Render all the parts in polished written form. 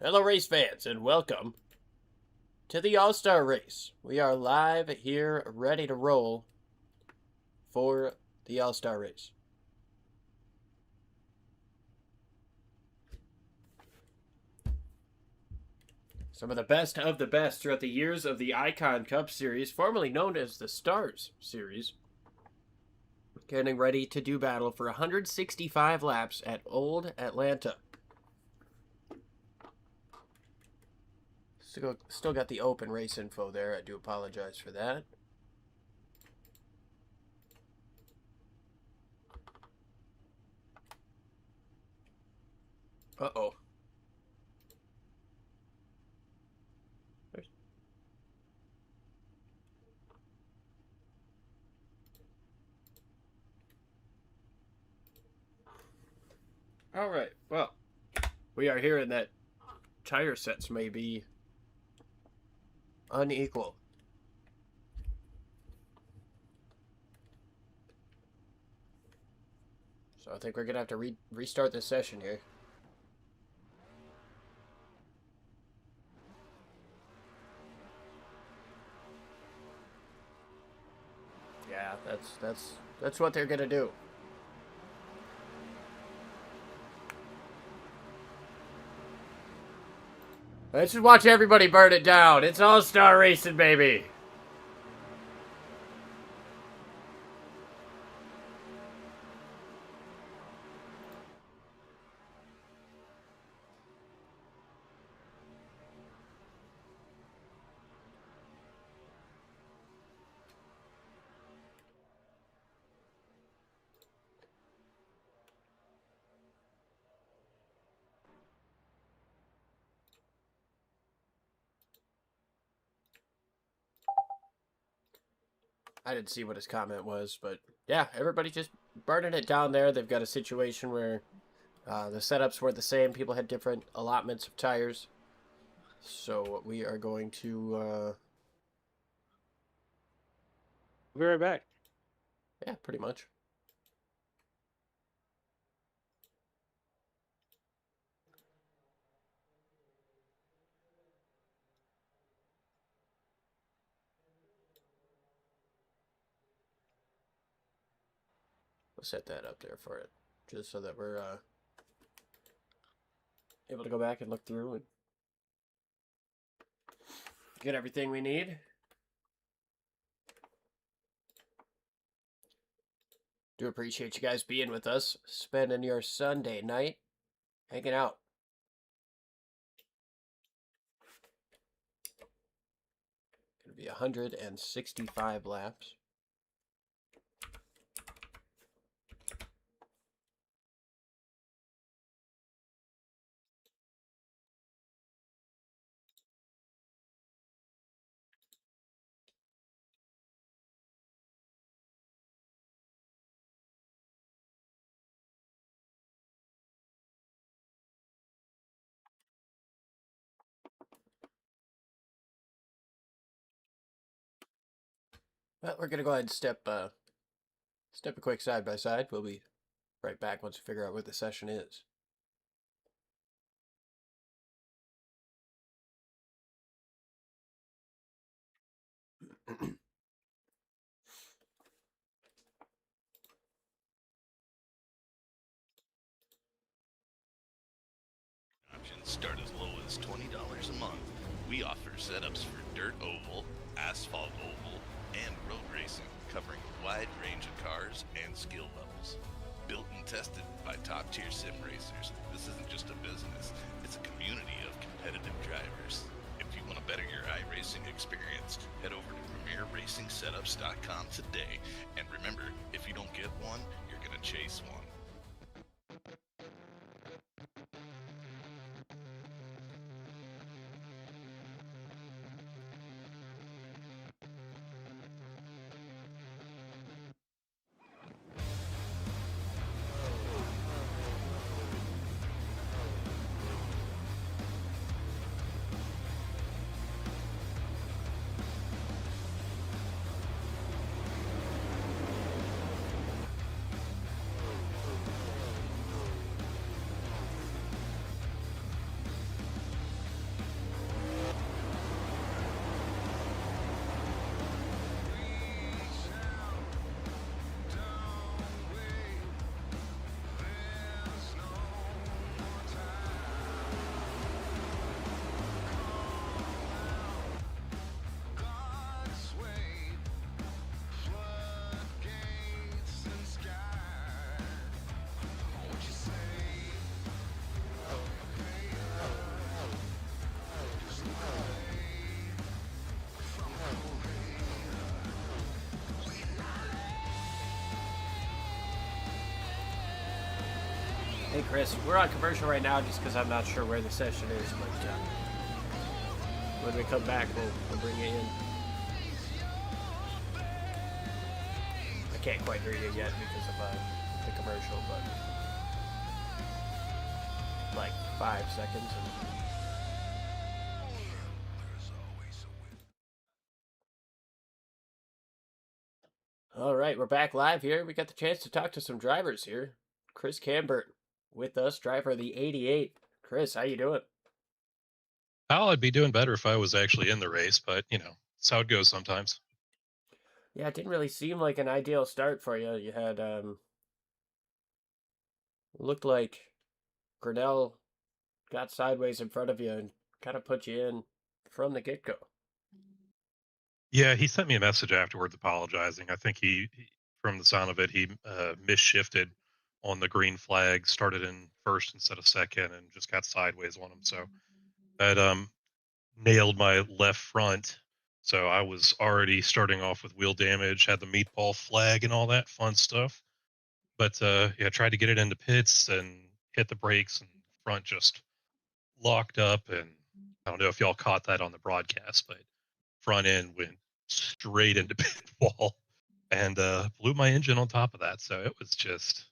Hello, race fans, and welcome to the All-Star Race. We are live here, ready to roll for the All-Star Race. Some of the best throughout the years of the Icon Cup Series, formerly known as the Stars Series, getting ready to do battle for 165 laps at Old Atlanta. Still got the open race info there. I do apologize for that. Uh-oh. All right. Well, we are hearing that tire sets may be unequal. So I think we're going to have to restart this session here. Yeah, that's what they're going to do. Let's just watch everybody burn it down. It's all-star racing, baby. I didn't see what his comment was, but yeah, everybody just burning it down there. They've got a situation where the setups weren't the same. People had different allotments of tires. So we are going to... We'll be right back. Yeah, pretty much. We'll set that up there for it, just so that we're able to go back and look through and get everything we need. Do appreciate you guys being with us, spending your Sunday night hanging out. Gonna be 165 laps. Well, we're gonna go ahead and step a quick side by side. We'll be right back once we figure out what the session is. Options start as low as $20 a month. We offer setups for dirt oval, asphalt oval, and road racing, covering a wide range of cars and skill levels. Built and tested by top-tier sim racers, this isn't just a business, it's a community of competitive drivers. If you want to better your iRacing experience, head over to PremierRacingSetups.com today. And remember, if you don't get one, you're going to chase one. Hey Chris, we're on commercial right now just because I'm not sure where the session is, but when we come back, we'll bring you in. I can't quite hear you yet because of the commercial, but like 5 seconds. All right, we're back live here. We got the chance to talk to some drivers here. Chris Cambert with us, driver of the 88. Chris, how you doing? Oh, I'd be doing better if I was actually in the race, but it's how it goes sometimes. Yeah, it didn't really seem like an ideal start for you. You had looked like Grinnell got sideways in front of you and kind of put you in from the get go. Yeah, he sent me a message afterwards apologizing. I think from the sound of it, he misshifted on the green flag, started in first instead of second, and just got sideways on him. So that nailed my left front. So I was already starting off with wheel damage, had the meatball flag and all that fun stuff. But yeah, tried to get it into pits and hit the brakes, and front just locked up. And I don't know if y'all caught that on the broadcast, but front end went straight into pit wall and blew my engine on top of that. So it was just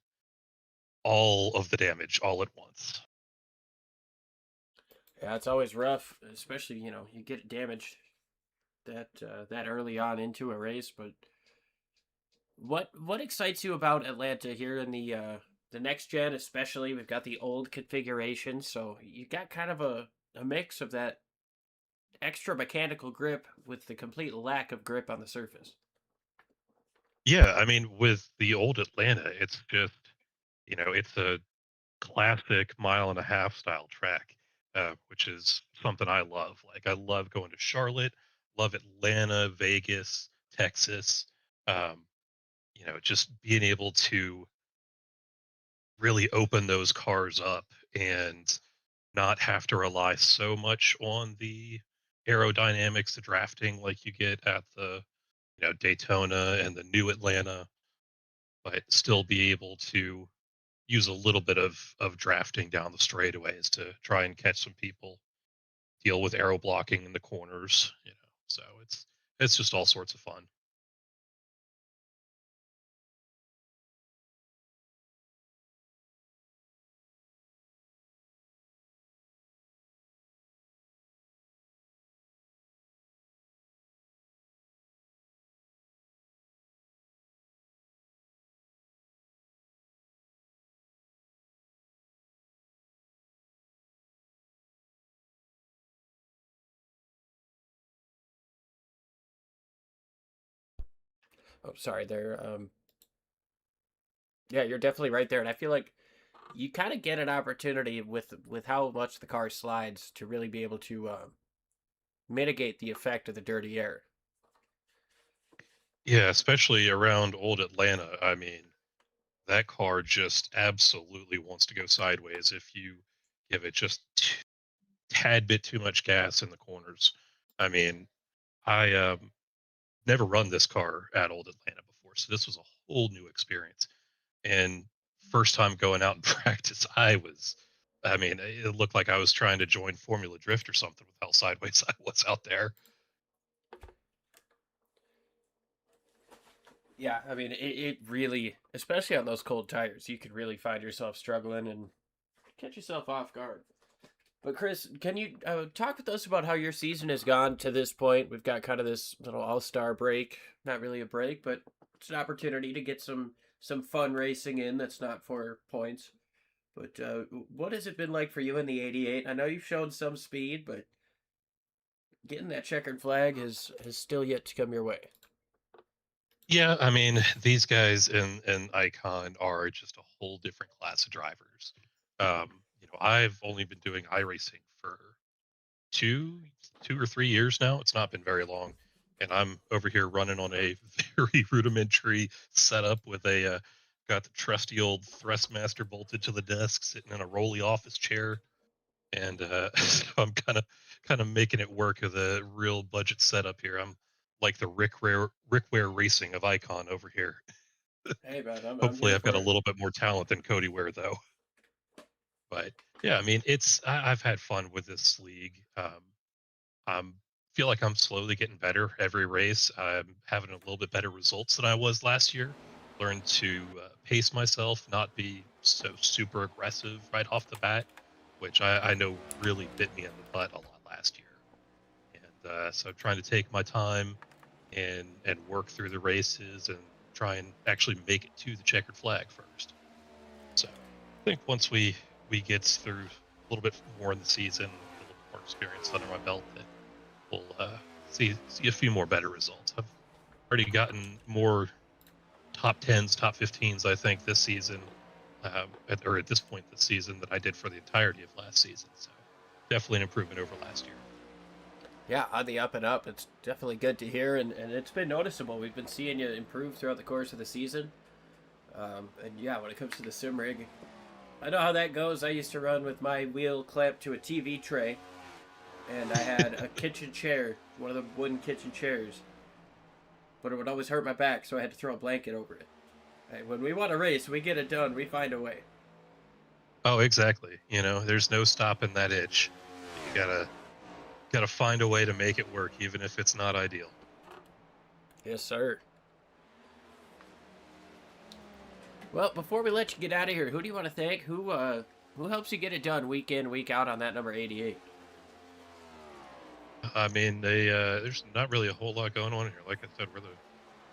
all of the damage all at once. Yeah, it's always rough, especially you get damaged that early on into a race. But what excites you about Atlanta here in the next gen? Especially, we've got the old configuration, so you got kind of a mix of that extra mechanical grip with the complete lack of grip on the surface. Yeah, I mean, with the old Atlanta, it's just, it's a classic mile and a half style track, which is something I love. Like, I love going to Charlotte, love Atlanta, Vegas, Texas. Um, just being able to really open those cars up and not have to rely so much on the aerodynamics, the drafting like you get at the Daytona and the new Atlanta, but still be able to use a little bit of drafting down the straightaways to try and catch some people, deal with aero blocking in the corners, So it's just all sorts of fun. Oh, sorry, there. Yeah, you're definitely right there, and I feel like you kind of get an opportunity with how much the car slides to really be able to mitigate the effect of the dirty air. Yeah, especially around old Atlanta. I mean, that car just absolutely wants to go sideways if you give it just tad bit too much gas in the corners. I mean, I never run this car at Old Atlanta before, so this was a whole new experience. And first time going out in practice, I mean, it looked like I was trying to join Formula Drift or something with how sideways I was out there. Yeah, I mean, it really, especially on those cold tires, you could really find yourself struggling and catch yourself off guard. But Chris, can you talk with us about how your season has gone to this point? We've got kind of this little all-star break, not really a break, but it's an opportunity to get some fun racing in that's not for points. But what has it been like for you in the 88? I know you've shown some speed, but getting that checkered flag has still yet to come your way. Yeah, I mean, these guys in Icon are just a whole different class of drivers. I've only been doing iRacing for two 2 or 3 years now. It's not been very long, and I'm over here running on a very rudimentary setup with a got the trusty old Thrustmaster bolted to the desk, sitting in a rolly office chair, and so I'm kind of making it work with a real budget setup here. I'm like the Rick Ware Racing of Icon over here. Hey man, I'm Hopefully, here I've got for a it. little bit more talent than Cody Ware, though. But yeah, I mean, I've had fun with this league. I'm feel like I'm slowly getting better every race. I'm having a little bit better results than I was last year. Learned to pace myself, not be so super aggressive right off the bat, which I know really bit me in the butt a lot last year. And so trying to take my time and work through the races and try and actually make it to the checkered flag first. So I think once we get through a little bit more in the season, get a little bit more experience under my belt, that we'll see a few more better results. I've already gotten more top tens, top 15s, I think, this season, or at this point this season, than I did for the entirety of last season. So definitely an improvement over last year. Yeah, on the up and up. It's definitely good to hear, and it's been noticeable. We've been seeing you improve throughout the course of the season. And yeah, when it comes to the sim rig, I know how that goes. I used to run with my wheel clamped to a TV tray, and I had a kitchen chair, one of the wooden kitchen chairs, but it would always hurt my back, so I had to throw a blanket over it. Hey, when we want to race, we get it done. We find a way. Oh, exactly. There's no stopping that itch. You gotta find a way to make it work, even if it's not ideal. Yes, sir. Well, before we let you get out of here, who do you want to thank? Who helps you get it done week in, week out on that number 88? I mean, there's not really a whole lot going on here. Like I said,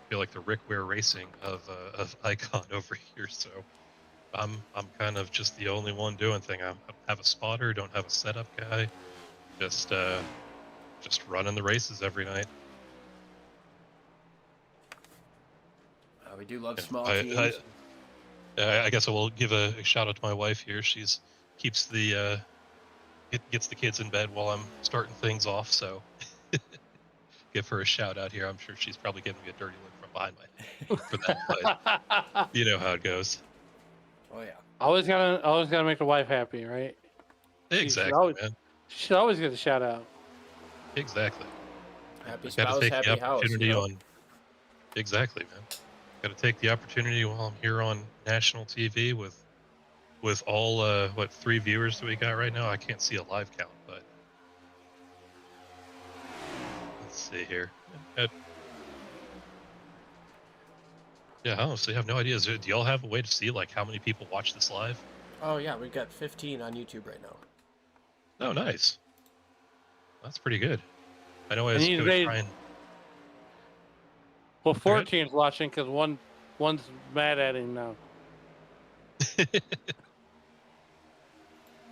feel like the Rick Ware Racing of Icon over here. So I'm kind of just the only one doing thing. I don't have a spotter, don't have a setup guy. Just running the races every night. We do love Yeah, small teams. I guess I will give a shout out to my wife here. She's keeps gets the kids in bed while I'm starting things off. So give her a shout out here. I'm sure she's probably giving me a dirty look from behind my head for that, but you know how it goes. Oh yeah. Always gotta make the wife happy, right? Exactly, man. She should always get a shout out. Exactly. Happy I got to spouse, take the happy house. opportunity on. Exactly, man. Got to take the opportunity while I'm here on national TV with all 3 viewers that we got right now. I can't see a live count, but let's see here. Yeah, I honestly have no idea. Do y'all have a way to see like how many people watch this live? Oh yeah, we've got 15 on YouTube right now. Oh, nice. That's pretty good. I know I was And he's going to made- try and. Well, Go ahead. 14's watching because one's mad at him now.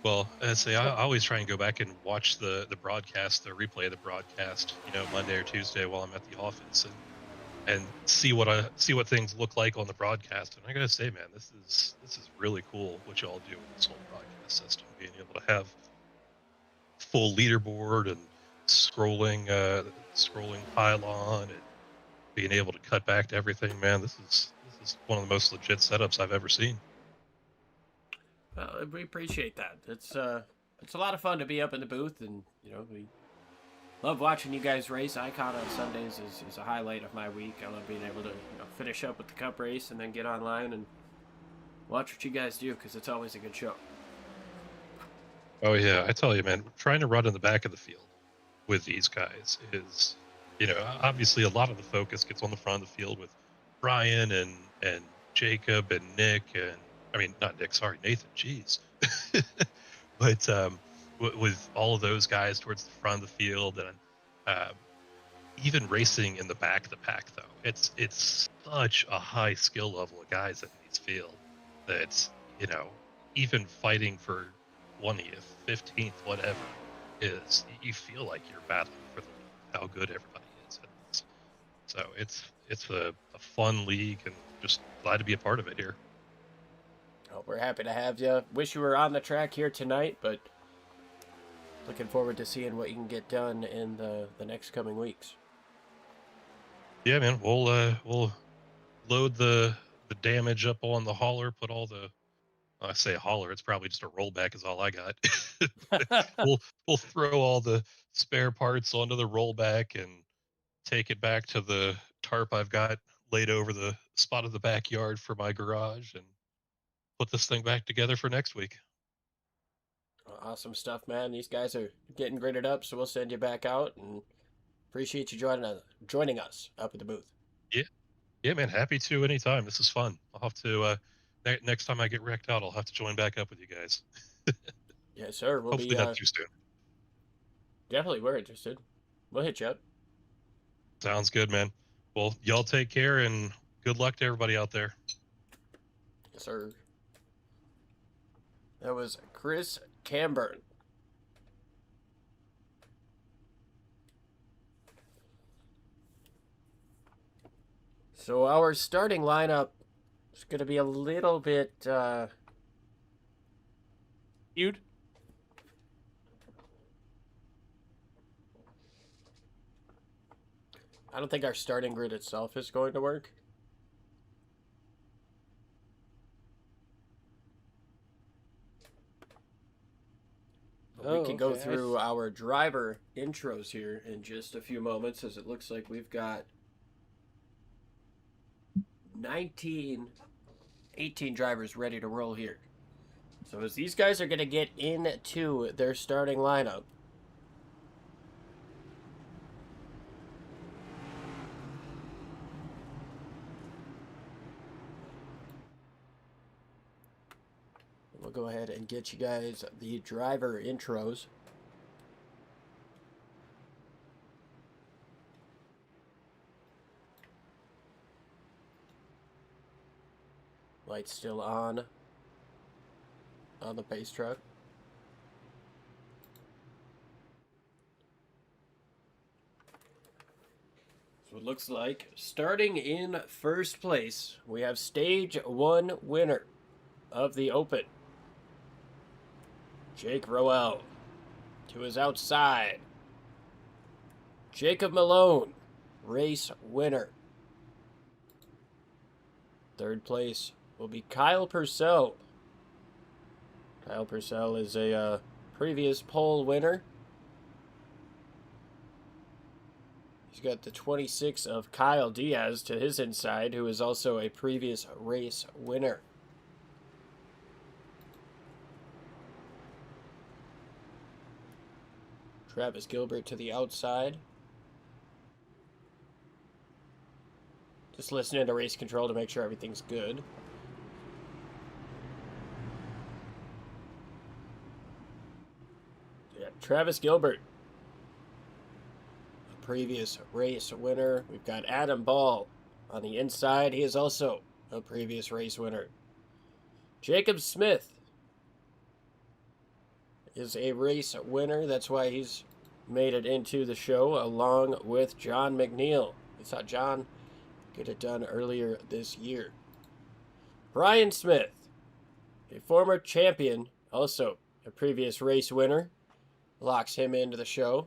Well, I always try and go back and watch the broadcast, the replay of the broadcast, Monday or Tuesday while I'm at the office, and see what things look like on the broadcast. And I gotta say, man, this is really cool what y'all do with this whole broadcast system, being able to have full leaderboard and scrolling pylon and being able to cut back to everything. Man, this is one of the most legit setups I've ever seen. Well, we appreciate that. It's a lot of fun to be up in the booth, and we love watching you guys race. Icon on Sundays is a highlight of my week. I love being able to finish up with the cup race and then get online and watch what you guys do, because it's always a good show. Oh yeah, I tell you, man, trying to run in the back of the field with these guys is, obviously a lot of the focus gets on the front of the field with Brian and Jacob and Nick and I mean not Nick, sorry, Nathan. Jeez, but with all of those guys towards the front of the field and um, even racing in the back of the pack, though, it's such a high skill level of guys in these field that even fighting for 20th, 15th, whatever is, you feel like you're battling for the lead, how good everybody is at this. So it's a fun league and just glad to be a part of it here. Oh, we're happy to have you. Wish you were on the track here tonight, but looking forward to seeing what you can get done in the next coming weeks. Yeah, man, we'll load the damage up on the hauler, put all the I say hauler, it's probably just a rollback is all I got. we'll throw all the spare parts onto the rollback and take it back to the tarp I've got laid over the spot of the backyard for my garage and put this thing back together for next week. Awesome stuff, man. These guys are getting graded up, so we'll send you back out, and appreciate you joining us up at the booth. Yeah, yeah, man. Happy to anytime. This is fun. I'll have to next time I get wrecked out, I'll have to join back up with you guys. Yes, sir. We'll Hopefully be not too soon. definitely we're interested. We'll hit you up. Sounds good, man. Well, y'all take care and good luck to everybody out there. Yes, sir. That was Chris Camburn. So our starting lineup is going to be a little bit Feud? I don't think our starting grid itself is going to work. But we can go through our driver intros here in just a few moments, as it looks like we've got 18 drivers ready to roll here. So as these guys are going to get into their starting lineup, we'll go ahead and get you guys the driver intros. Lights still on the pace truck. So it looks like starting in first place, we have stage 1 winner of the Open, Jake Roel. To his outside, Jacob Malone, race winner. Third place will be Kyle Purcell. Kyle Purcell is a previous pole winner. He's got the 26 of Kyle Diaz to his inside, who is also a previous race winner. Travis Gilbert to the outside. Just listening to race control to make sure everything's good. Yeah, Travis Gilbert, a previous race winner. We've got Adam Ball on the inside. He is also a previous race winner. Jacob Smith is a race winner. That's why he's made it into the show along with John McNeil. We saw John get it done earlier this year. Brian Smith, a former champion, also a previous race winner, locks him into the show.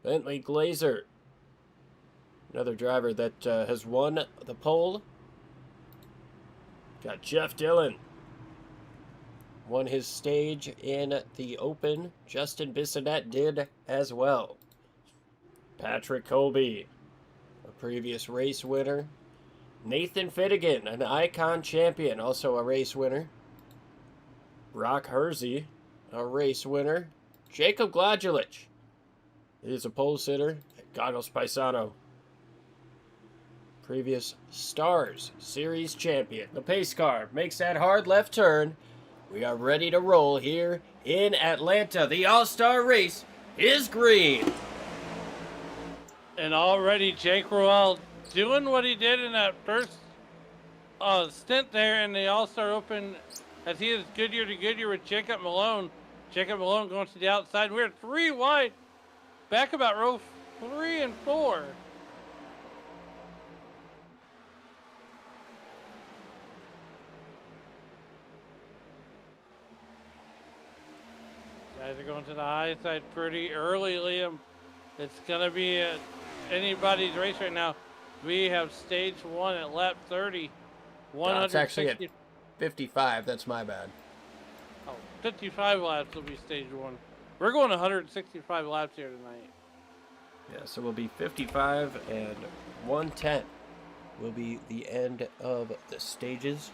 Bentley Glazer, another driver that has won the pole. Got Jeff Dillon, won his stage in the Open. Justin Bissonette did as well. Patrick Colby, a previous race winner. Nathan Finnegan, an Icon champion, also a race winner. Brock Hersey, a race winner. Jacob Gladulich is a pole sitter. Goggles Paisano, previous Stars Series champion. The pace car makes that hard left turn. We are ready to roll here in Atlanta. The All-Star race is green. And already Jake Roel doing what he did in that first stint there in the All-Star Open, as he is Goodyear to Goodyear with Jacob Malone. Jacob Malone going to the outside. We're 3 wide. Back about row 3 and 4. Guys are going to the high side pretty early, Liam. It's going to be anybody's race right now. We have stage 1 at lap 30. It's actually at 55. That's my bad. Oh, 55 laps will be stage 1. We're going 165 laps here tonight. Yeah, so we'll be 55 and 110 will be the end of the stages.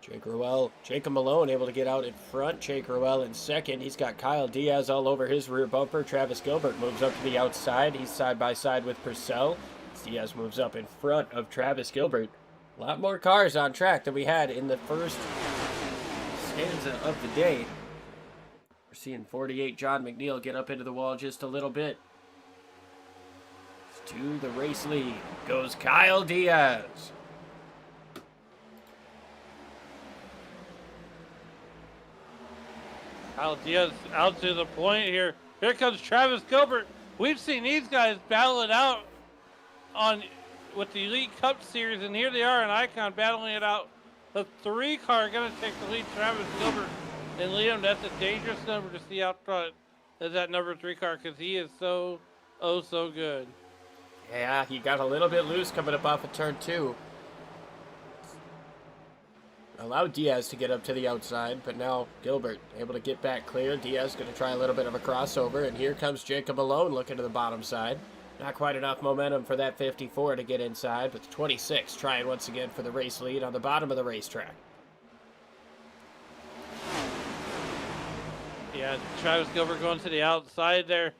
Jacob Malone able to get out in front. Jake Ruel in second. He's got Kyle Diaz all over his rear bumper. Travis Gilbert moves up to the outside. He's side by side with Purcell. Diaz moves up in front of Travis Gilbert. A lot more cars on track than we had in the first stanza of the day. We're seeing 48 John McNeil get up into the wall just a little bit. To the race lead goes Kyle Diaz. Kyle Diaz out to the point here. Here comes Travis Gilbert. We've seen these guys battle it out with the Elite Cup Series, and here they are in Icon battling it out. The 3 car going to take the lead. Travis Gilbert and Liam. That's a dangerous number to see out front. Is that number 3 car, because he is so good. Yeah, he got a little bit loose coming up off of turn 2. Allowed Diaz to get up to the outside, but now Gilbert able to get back clear. Diaz going to try a little bit of a crossover, and here comes Jacob Malone looking to the bottom side. Not quite enough momentum for that 54 to get inside, but the 26 trying once again for the race lead on the bottom of the racetrack. Yeah, Travis Gilbert going to the outside there.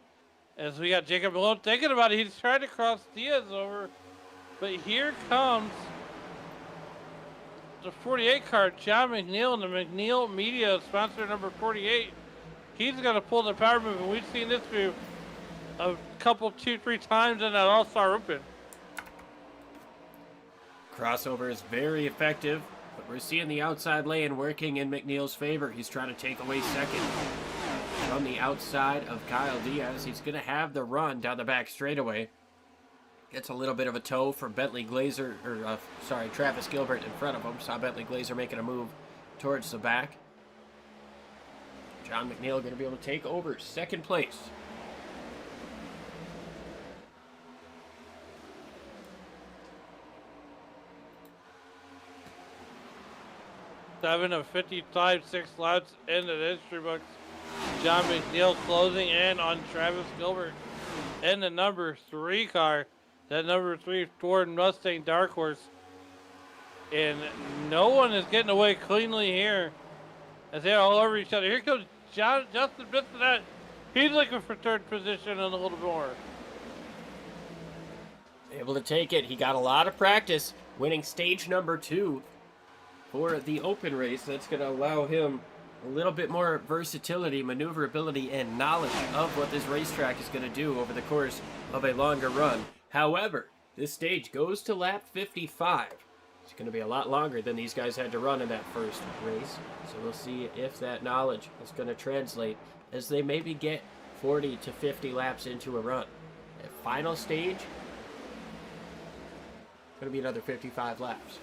As we got Jacob Malone thinking about it, he's trying to cross Diaz over. But here comes the 48 car, John McNeil, and the McNeil Media sponsor number 48. He's going to pull the power move, and we've seen this move a couple, 2-3 times in that All-Star Open. Crossover is very effective, but we're seeing the outside lane working in McNeil's favor. He's trying to take away second. From the outside of Kyle Diaz, he's going to have the run down the back straightaway. Gets a little bit of a toe from Travis Gilbert in front of him. Saw Bentley Glazer making a move towards the back. John McNeil going to be able to take over second place. 7 of 55, 6 laps into the history books. John McNeil closing in on Travis Gilbert in the number 3 car. That number 3 Ford Mustang Dark Horse. And no one is getting away cleanly here as they're all over each other. Here comes Justin Bissonette. He's looking for third position and a little bit more. Able to take it. He got a lot of practice winning stage number 2 for the open race. That's going to allow him a little bit more versatility, maneuverability, and knowledge of what this racetrack is going to do over the course of a longer run. However, this stage goes to lap 55. It's going to be a lot longer than these guys had to run in that first race. So we'll see if that knowledge is going to translate as they maybe get 40 to 50 laps into a run. That final stage, going to be another 55 laps.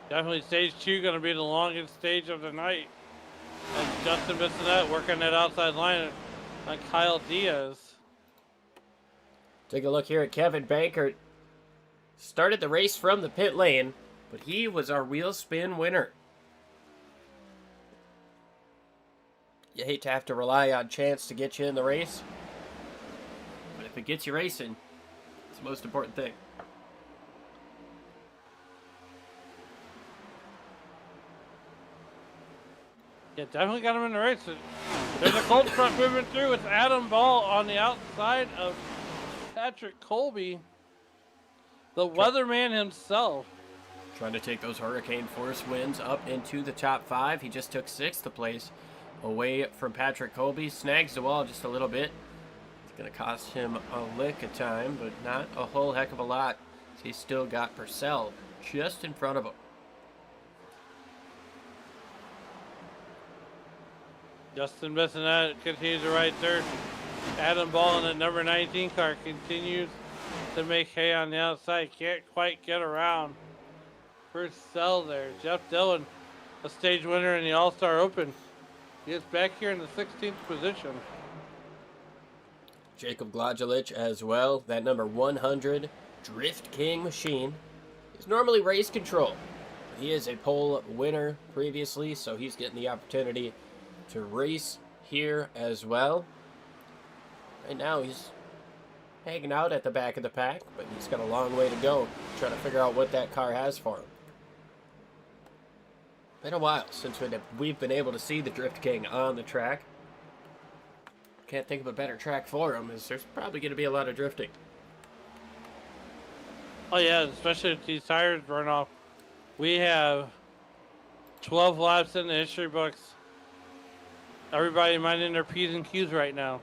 Definitely stage 2 going to be the longest stage of the night. And Justin Bissonette working that outside line on Kyle Diaz. Take a look here at Kevin Bankert. Started the race from the pit lane, but he was our wheel spin winner. You hate to have to rely on chance to get you in the race, but if it gets you racing, it's the most important thing. Yeah, definitely got him in the race. There's a cold front moving through with Adam Ball on the outside of Patrick Colby, the weatherman himself. Trying to take those hurricane force winds up into the top 5. He just took 6th place away from Patrick Colby. Snags the wall just a little bit. It's going to cost him a lick of time, but not a whole heck of a lot. He's still got Purcell just in front of him. Justin Bissonette continues to ride third. Adam Ball in the number 19 car continues to make hay on the outside. Can't quite get around. Purcell there. Jeff Dillon, a stage winner in the All-Star Open. He is back here in the 16th position. Jacob Glodjelich as well. That number 100 Drift King machine is normally race control. He is a pole winner previously, so he's getting the opportunity to race here as well. Right now he's hanging out at the back of the pack, but he's got a long way to go trying to figure out what that car has for him. Been a while since we've been able to see the Drift King on the track. Can't think of a better track for him, as there's probably going to be a lot of drifting. Oh yeah, especially if these tires burn off. We have 12 laps in the history books. Everybody minding their P's and Q's right now.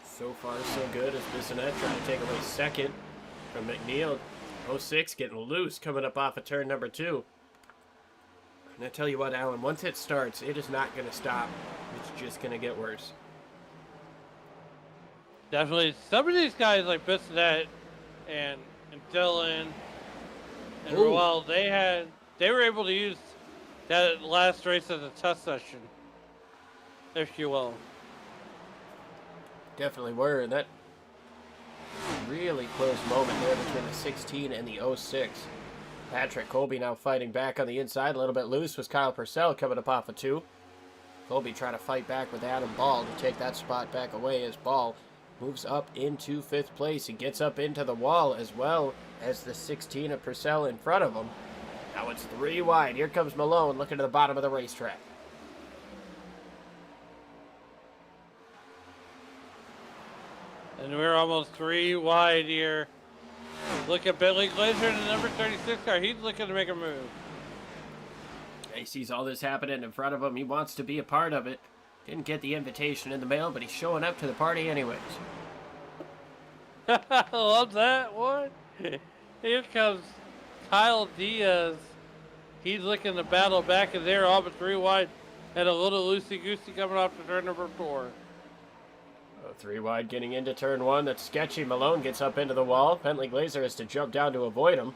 So far, so good as Bissonette trying to take away second from McNeil. 06 getting loose coming up off of turn number 2. And I tell you what, Alan, once it starts, it is not going to stop. It's just going to get worse. Definitely. Some of these guys like Bissonette and Dylan and Ooh. Ruel, they were able to use that last race as a test session, if you will. Definitely were, and that really close moment there between the 16 and the 06. Patrick Colby now fighting back on the inside, a little bit loose was Kyle Purcell coming up off of 2. Colby trying to fight back with Adam Ball to take that spot back away as Ball moves up into 5th place. He gets up into the wall as well as the 16 of Purcell in front of him. Now it's 3 wide. Here comes Malone looking to the bottom of the racetrack. And we're almost 3 wide here. Look at Bentley Glazer in the number 36 car. He's looking to make a move. He sees all this happening in front of him. He wants to be a part of it. Didn't get the invitation in the mail, but he's showing up to the party anyways. I love that one. Here comes Kyle Diaz. He's looking to battle back in there, all but 3 wide. And a little loosey-goosey coming off to turn number 4. 3 wide getting into turn 1. That's sketchy. Malone gets up into the wall. Bentley Glazer has to jump down to avoid him.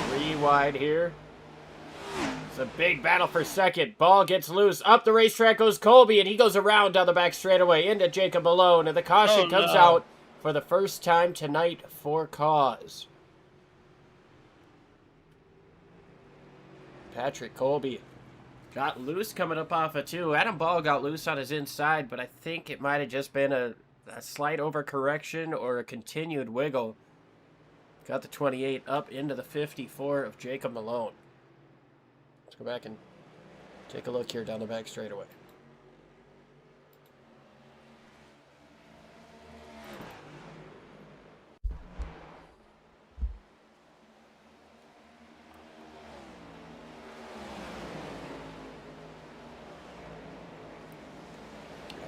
3 wide here. It's a big battle for second. Ball gets loose. Up the racetrack goes Colby, and he goes around down the back straightaway into Jacob Malone. And the caution comes out for the first time tonight for cause. Patrick Colby got loose coming up off of 2. Adam Ball got loose on his inside, but I think it might have just been a slight overcorrection or a continued wiggle. Got the 28 up into the 54 of Jacob Malone. Let's go back and take a look here down the back straightaway.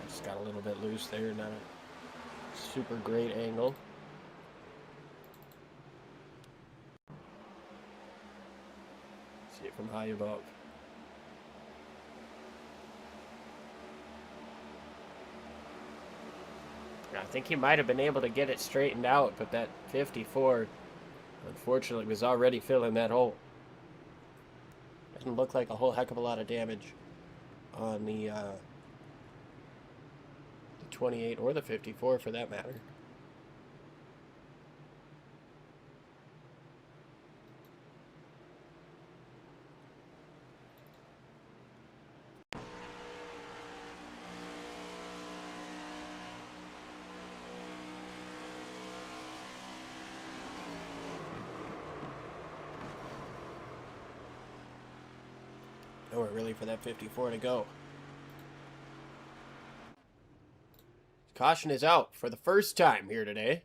Just got a little bit loose there, not a super great angle. See it from high above. I think he might have been able to get it straightened out, but that 54, unfortunately, was already filling that hole. Doesn't look like a whole heck of a lot of damage on the 28 or the 54 for that matter. Nowhere really for that 54 to go. Caution is out for the first time here today.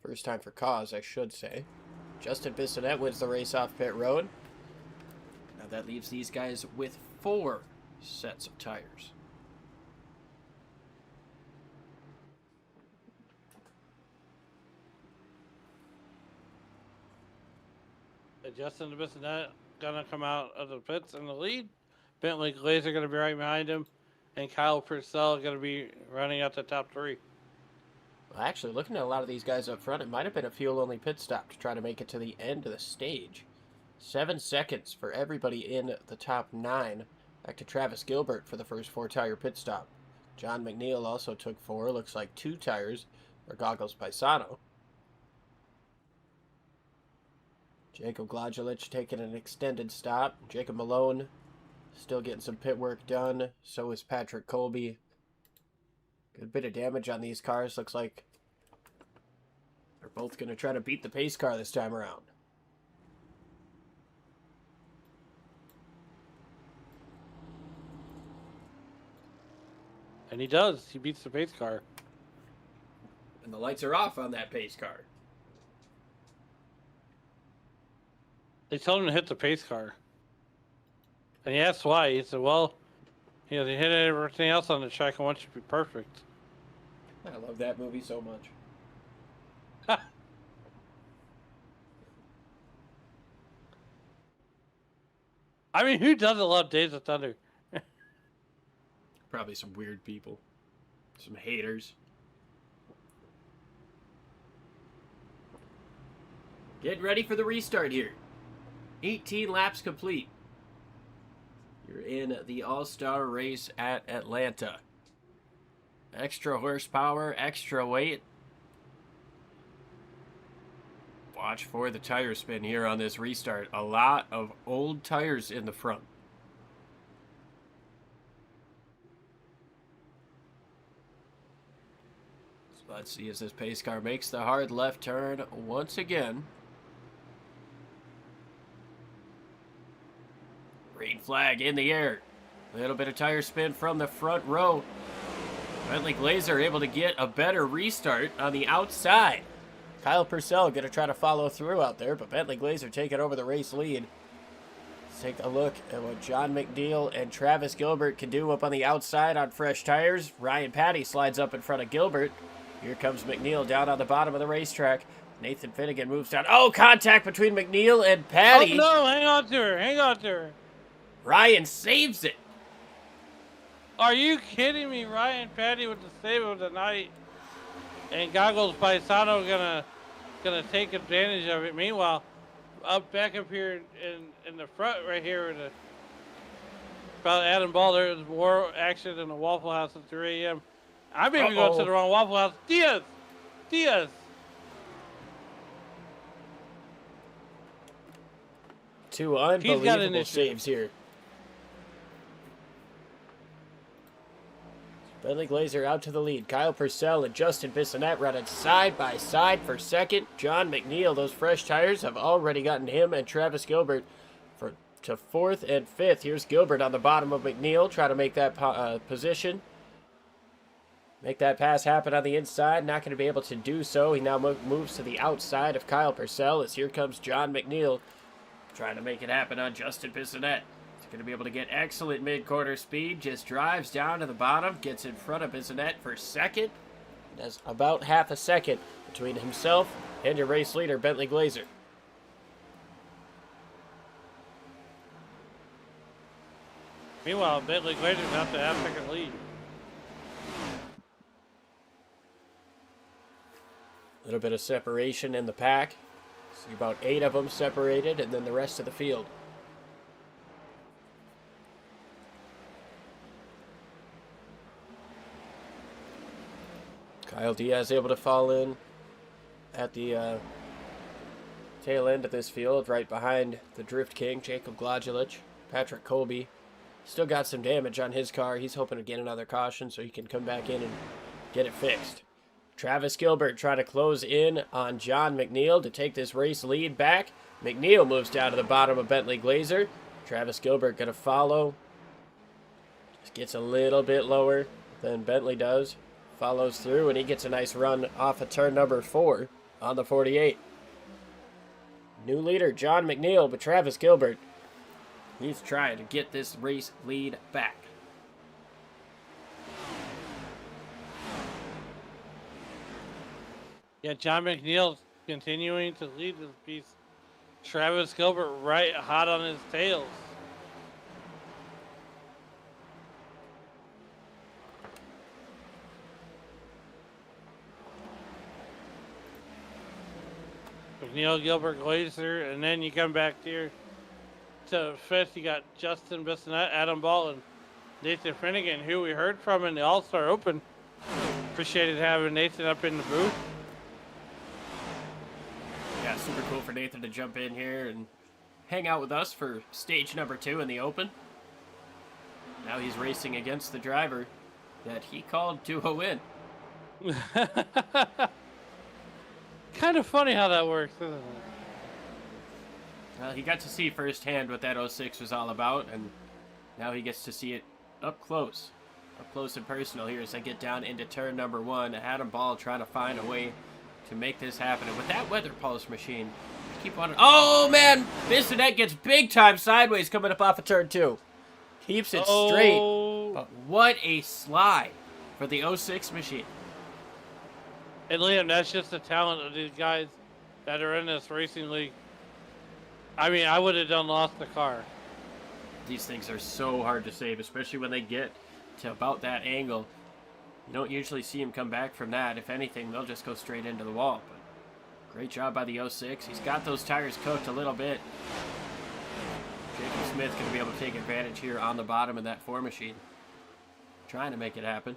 First time for cause, I should say. Justin Bissonette wins the race off pit road. Now that leaves these guys with 4 sets of tires. Justin Bissonette gonna come out of the pits in the lead. Bentley Glazer gonna be right behind him. And Kyle Purcell going to be running out the top 3. Well, actually, looking at a lot of these guys up front, it might have been a fuel-only pit stop to try to make it to the end of the stage. 7 seconds for everybody in the top 9. Back to Travis Gilbert for the first 4-tire pit stop. John McNeil also took 4. Looks like 2 tires for Goggles Paisano. Jacob Glajulich taking an extended stop. Jacob Malone still getting some pit work done. So is Patrick Colby. Good bit of damage on these cars. Looks like they're Both going to try to beat the pace car this time around. And he does. He beats the pace car. And the lights are off on that pace car. They told him to hit the pace car. And he asked why. He said, well, you know, they hit everything else on the track. I want you to be perfect. I love that movie so much. I mean, who doesn't love Days of Thunder? Probably some weird people. Some haters. Getting ready for the restart here. 18 laps complete. You're in the All-Star race at Atlanta. Extra horsepower, extra weight. Watch for the tire spin here on this restart. A lot of old tires in the front. So let's see as this pace car makes the hard left turn once again. Green flag in the air. A little bit of tire spin from the front row. Bentley Glazer able to get a better restart on the outside. Kyle Purcell going to try to follow through out there, but Bentley Glazer taking over the race lead. Let's take a look at what John McNeil and Travis Gilbert can do up on the outside on fresh tires. Ryan Patty slides up in front of Gilbert. Here comes McNeil down on the bottom of the racetrack. Nathan Finnegan moves down. Oh, contact between McNeil and Patty. Oh, no, hang on to her. Hang on to her. Ryan saves it. Are you kidding me? Ryan Patty with the save of the night. And Goggles Paisano gonna take advantage of it. Meanwhile, back up here in the front right here with about Adam Ball, there's more action in the Waffle House at 3 a.m. I may be going to the wrong Waffle House. Diaz. Two unbelievable saves here. Bentley Glazer out to the lead. Kyle Purcell and Justin Bissonette running side by side for second. John McNeil, those fresh tires have already gotten him and Travis Gilbert to fourth and fifth. Here's Gilbert on the bottom of McNeil, try to make that position. Make that pass happen on the inside. Not going to be able to do so. He now moves to the outside of Kyle Purcell as here comes John McNeil trying to make it happen on Justin Bissonette. Going to be able to get excellent mid-quarter speed. Just drives down to the bottom. Gets in front of Bissonette for second. There's about half a second between himself and your race leader, Bentley Glazer. Meanwhile, Bentley Glazer's out to half-second lead. A little bit of separation in the pack. See about 8 of them separated, and then the rest of the field. Kyle Diaz able to fall in at the tail end of this field, right behind the Drift King, Jacob Gladulich. Patrick Colby still got some damage on his car. He's hoping to get another caution so he can come back in and get it fixed. Travis Gilbert trying to close in on John McNeil to take this race lead back. McNeil moves down to the bottom of Bentley Glazer. Travis Gilbert going to follow. Just gets a little bit lower than Bentley does. Follows through, and he gets a nice run off of turn number 4 on the 48. New leader, John McNeil, but Travis Gilbert, he's trying to get this race lead back. Yeah, John McNeil's continuing to lead this piece. Travis Gilbert right hot on his tails. McNeil, Gilbert, Glazer, and then you come back here to fifth. You got Justin Bissonette, Adam Ball, and Nathan Finnegan, who we heard from in the All-Star Open. Appreciated having Nathan up in the booth. Yeah, super cool for Nathan to jump in here and hang out with us for stage number 2 in the Open. Now he's racing against the driver that he called to a win. Kind of funny how that works, isn't it? Well, he got to see firsthand what that 06 was all about, and now he gets to see it up close and personal here as they get down into turn number 1. Adam Ball trying to find a way to make this happen. And with that weather pulse machine, I keep on. Oh man, Bissonette gets big time sideways coming up off of turn 2. Keeps it straight, but what a slide for the 06 machine. And Liam, that's just the talent of these guys that are in this racing league. I mean, I would have done lost the car. These things are so hard to save, especially when they get to about that angle. You don't usually see them come back from that. If anything, they'll just go straight into the wall. But great job by the 06. He's got those tires cooked a little bit. Jacob Smith going to be able to take advantage here on the bottom of that 4 machine. Trying to make it happen.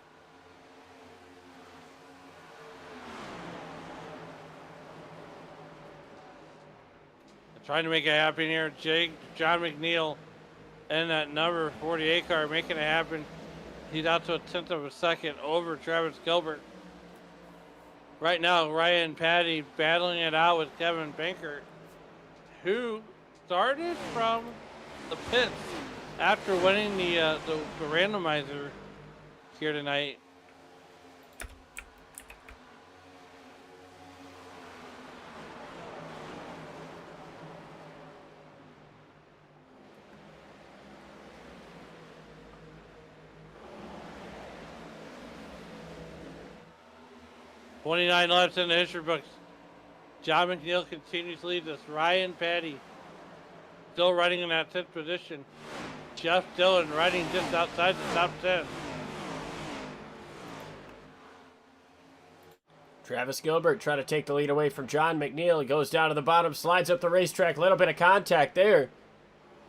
Trying to make it happen here. John McNeil and that number 48 car making it happen. He's out to a 10th of a second over Travis Gilbert. Right now, Ryan Patty battling it out with Kevin Bankert, who started from the pits after winning the randomizer here tonight. "29 laps in the history books. John McNeil continues to lead this. Ryan Patty still riding in that 10th position. Jeff Dillon riding just outside the top 10. Travis Gilbert trying to take the lead away from John McNeil. He goes down to the bottom, slides up the racetrack. A little bit of contact there.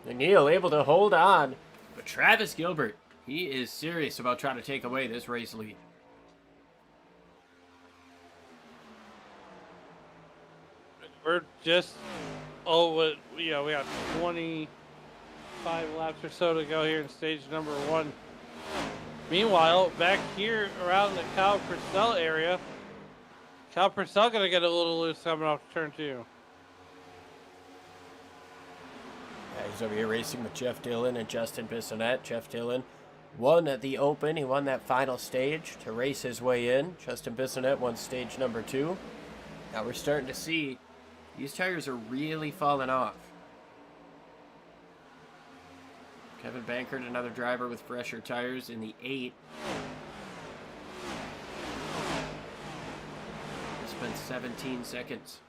McNeil able to hold on. But Travis Gilbert, he is serious about trying to take away this race lead. We're just, we got 25 laps or so to go here in stage number 1. Meanwhile, back here around the Kyle Purcell area, Kyle Purcell going to get a little loose coming off turn 2. Yeah, he's over here racing with Jeff Dillon and Justin Bissonette. Jeff Dillon won at the Open. He won that final stage to race his way in. Justin Bissonette won stage number 2. Now we're starting to see these tires are really falling off. Kevin Bankert, another driver with fresher tires in the 8. He spent 17 seconds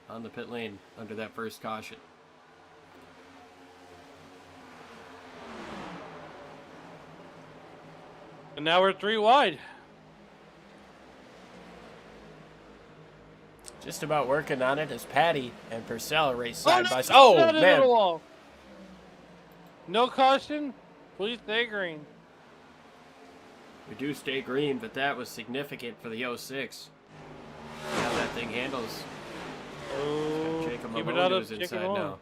on the pit lane under that first caution. And now we're 3 wide. Just about working on it as Patty and Purcell race side by side. Oh, Oh, man. wall. No caution. Please stay green. We do stay green, but that was significant for the 06. How that thing handles. Oh, Jacob keep it out Mamodu's of inside chicken now.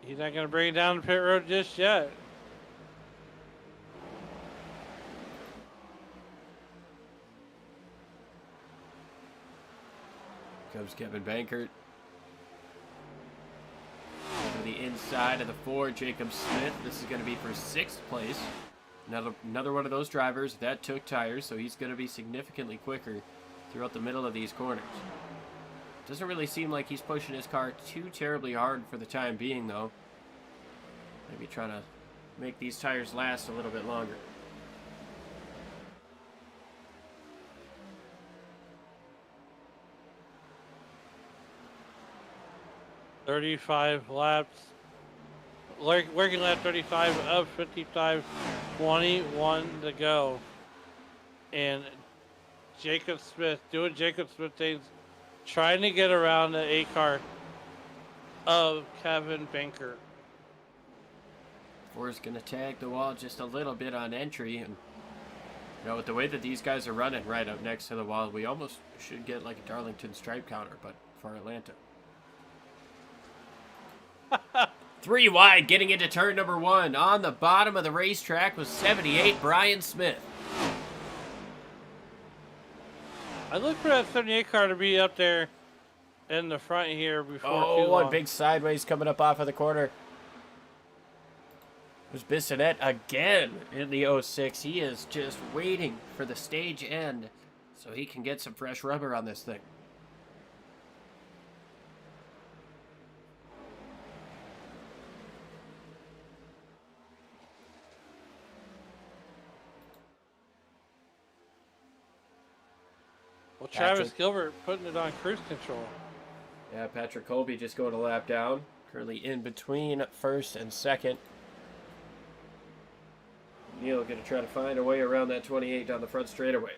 He's not going to bring it down the pit road just yet. Comes Kevin Bankert. Over the inside of the 4, Jacob Smith. This is going to be for 6th place. Another one of those drivers that took tires, so he's going to be significantly quicker throughout the middle of these corners. Doesn't really seem like he's pushing his car too terribly hard for the time being, though. Maybe trying to make these tires last a little bit longer. "35 laps. Working lap 35 of 55, 21 to go. And Jacob Smith doing Jacob Smith things, trying to get around the 8 car of Kevin Bankert. 4 is going to tag the wall just a little bit on entry. And, with the way that these guys are running right up next to the wall, we almost should get like a Darlington stripe counter, but for Atlanta. 3 wide, getting into turn number 1. On the bottom of the racetrack was 78, Brian Smith. I look for that 78 car to be up there in the front here before too Oh, long. one big sideways coming up off of the corner. There's Bissonette again in the 06. He is just waiting for the stage end so he can get some fresh rubber on this thing. Well, Travis Patrick. Gilbert putting it on cruise control. Yeah, Patrick Colby just going a lap down. Currently in between first and second. Neil going to try to find a way around that 28 down the front straightaway.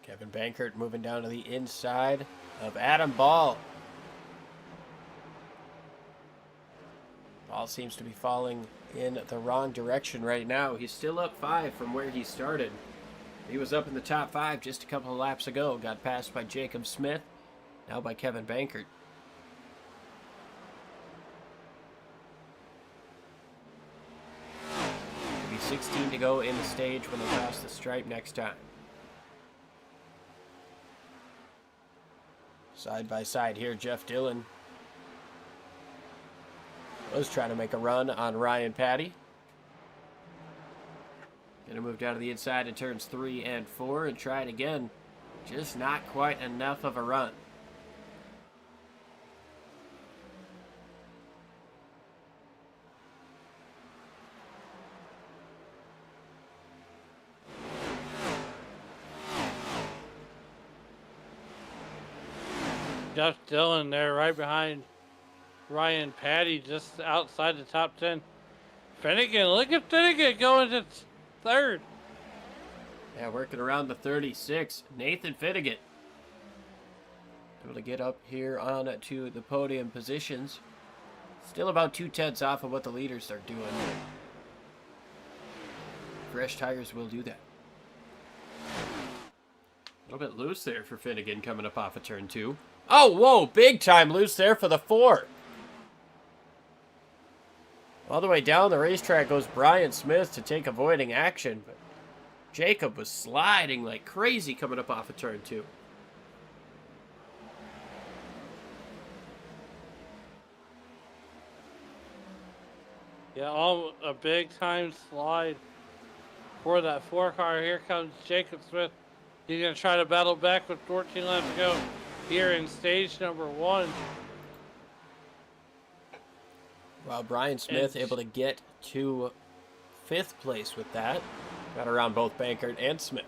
Kevin Bankert moving down to the inside of Adam Ball. Ball seems to be falling in the wrong direction right now. He's still up 5 from where he started. He was up in the top 5 just a couple of laps ago. Got passed by Jacob Smith, now by Kevin Bankert. It'll be 16 to go in the stage when they cross the stripe next time. Side by side here, Jeff Dillon was trying to make a run on Ryan Patty. Gonna move down to the inside in turns 3 and 4 and try it again. Just not quite enough of a run. Jeff Dillon there right behind Ryan Patty, just outside the top 10. Finnegan, look at Finnegan going to third. Yeah, working around the 36. Nathan Finnegan able to get up here on to the podium positions. Still about 2/10 off of what the leaders are doing. Fresh tires will do that. A little bit loose there for Finnegan coming up off of turn 2. Oh, whoa, big time loose there for the 4. All the way down the racetrack goes Brian Smith to take avoiding action, but Jacob was sliding like crazy coming up off of turn 2. Yeah, a big time slide for that 4 car. Here comes Jacob Smith. He's going to try to battle back with 14 laps to go here in stage number 1. Well, Brian Smith able to get to 5th place with that. Got around both Bankert and Smith.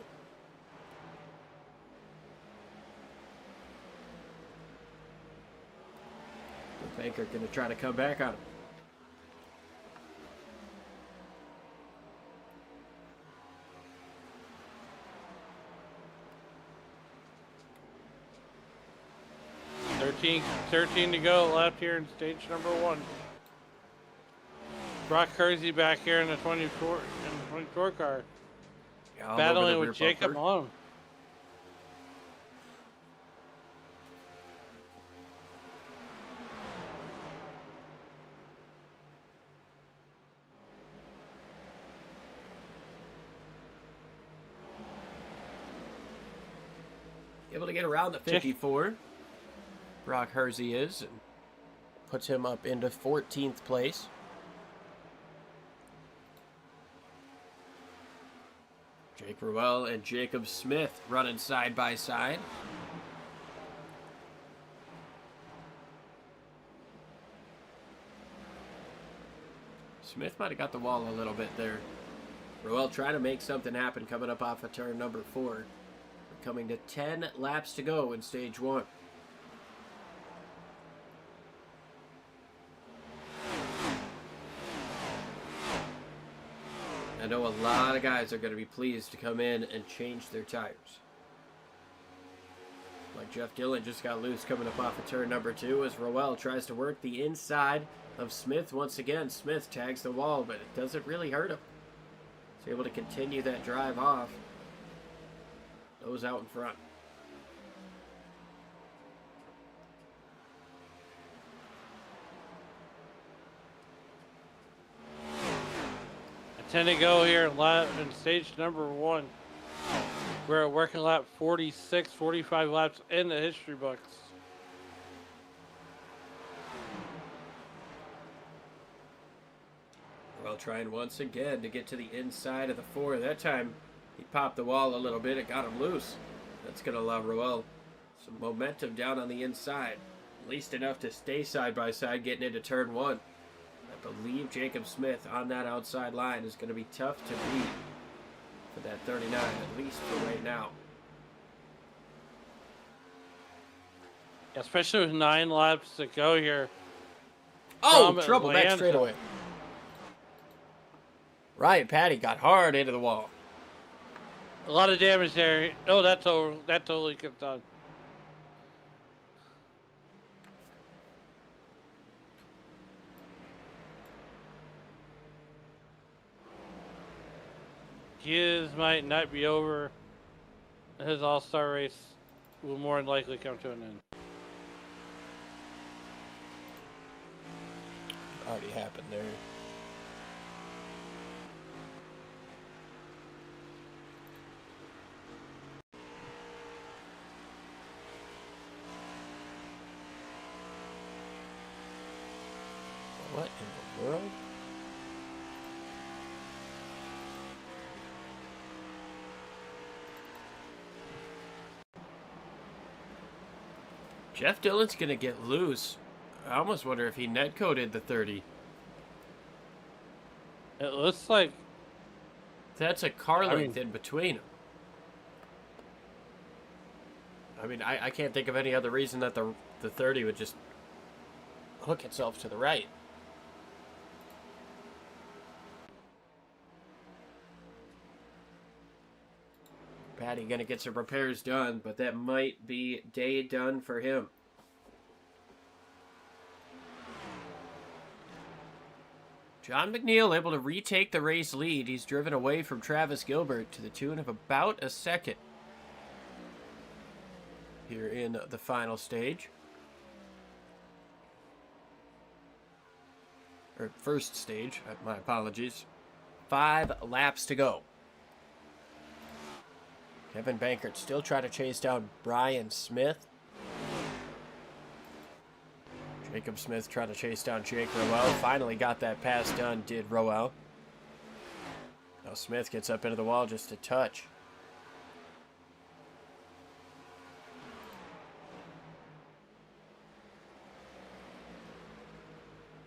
Bankert going to try to come back on him. Thirteen to go left here in stage number 1. Brock Kersey back here in the 24 car. Yeah, battling with Jacob on him. Able to get around the 54. Brock Hersey is, and puts him up into 14th place. Jake Ruel and Jacob Smith running side by side. Smith might have got the wall a little bit there. Ruel trying to make something happen coming up off of turn number 4. We're coming to 10 laps to go in stage 1. I know a lot of guys are going to be pleased to come in and change their tires. like Jeff Dillon just got loose coming up off of turn number 2 as Roel tries to work the inside of Smith once again. Smith tags the wall, but it doesn't really hurt him. He's able to continue that drive off. Those out in front. I tend to go here in stage number 1. We're at working lap 46, 45 laps in the history books. Well, trying once again to get to the inside of the 4. That time, he popped the wall a little bit. It got him loose. That's going to allow Roel some momentum down on the inside. At least enough to stay side by side getting into turn 1. I believe Jacob Smith on that outside line is going to be tough to beat for that 39, at least for right now. Especially with 9 laps to go here. Oh, from trouble back Atlanta. straight away. Ryan Patty got hard into the wall. A lot of damage there. Oh, that totally could have done. His might not be over. His all-star race will more than likely come to an end. Already happened there. What in the world? Jeff Dillon's gonna get loose. I almost wonder if he netcoded the 30. It looks like That's a car length in between them. I mean, I can't think of any other reason that the 30 would just hook itself to the right. Patty gonna get some repairs done, but that might be day done for him. John McNeil able to retake the race lead. He's driven away from Travis Gilbert to the tune of about a second here in the final stage. Or first stage, my apologies. 5 laps to go. Kevin Bankert still trying to chase down Brian Smith. Jacob Smith trying to chase down Jake Roel. Finally got that pass done, did Roel. Now Smith gets up into the wall just a touch.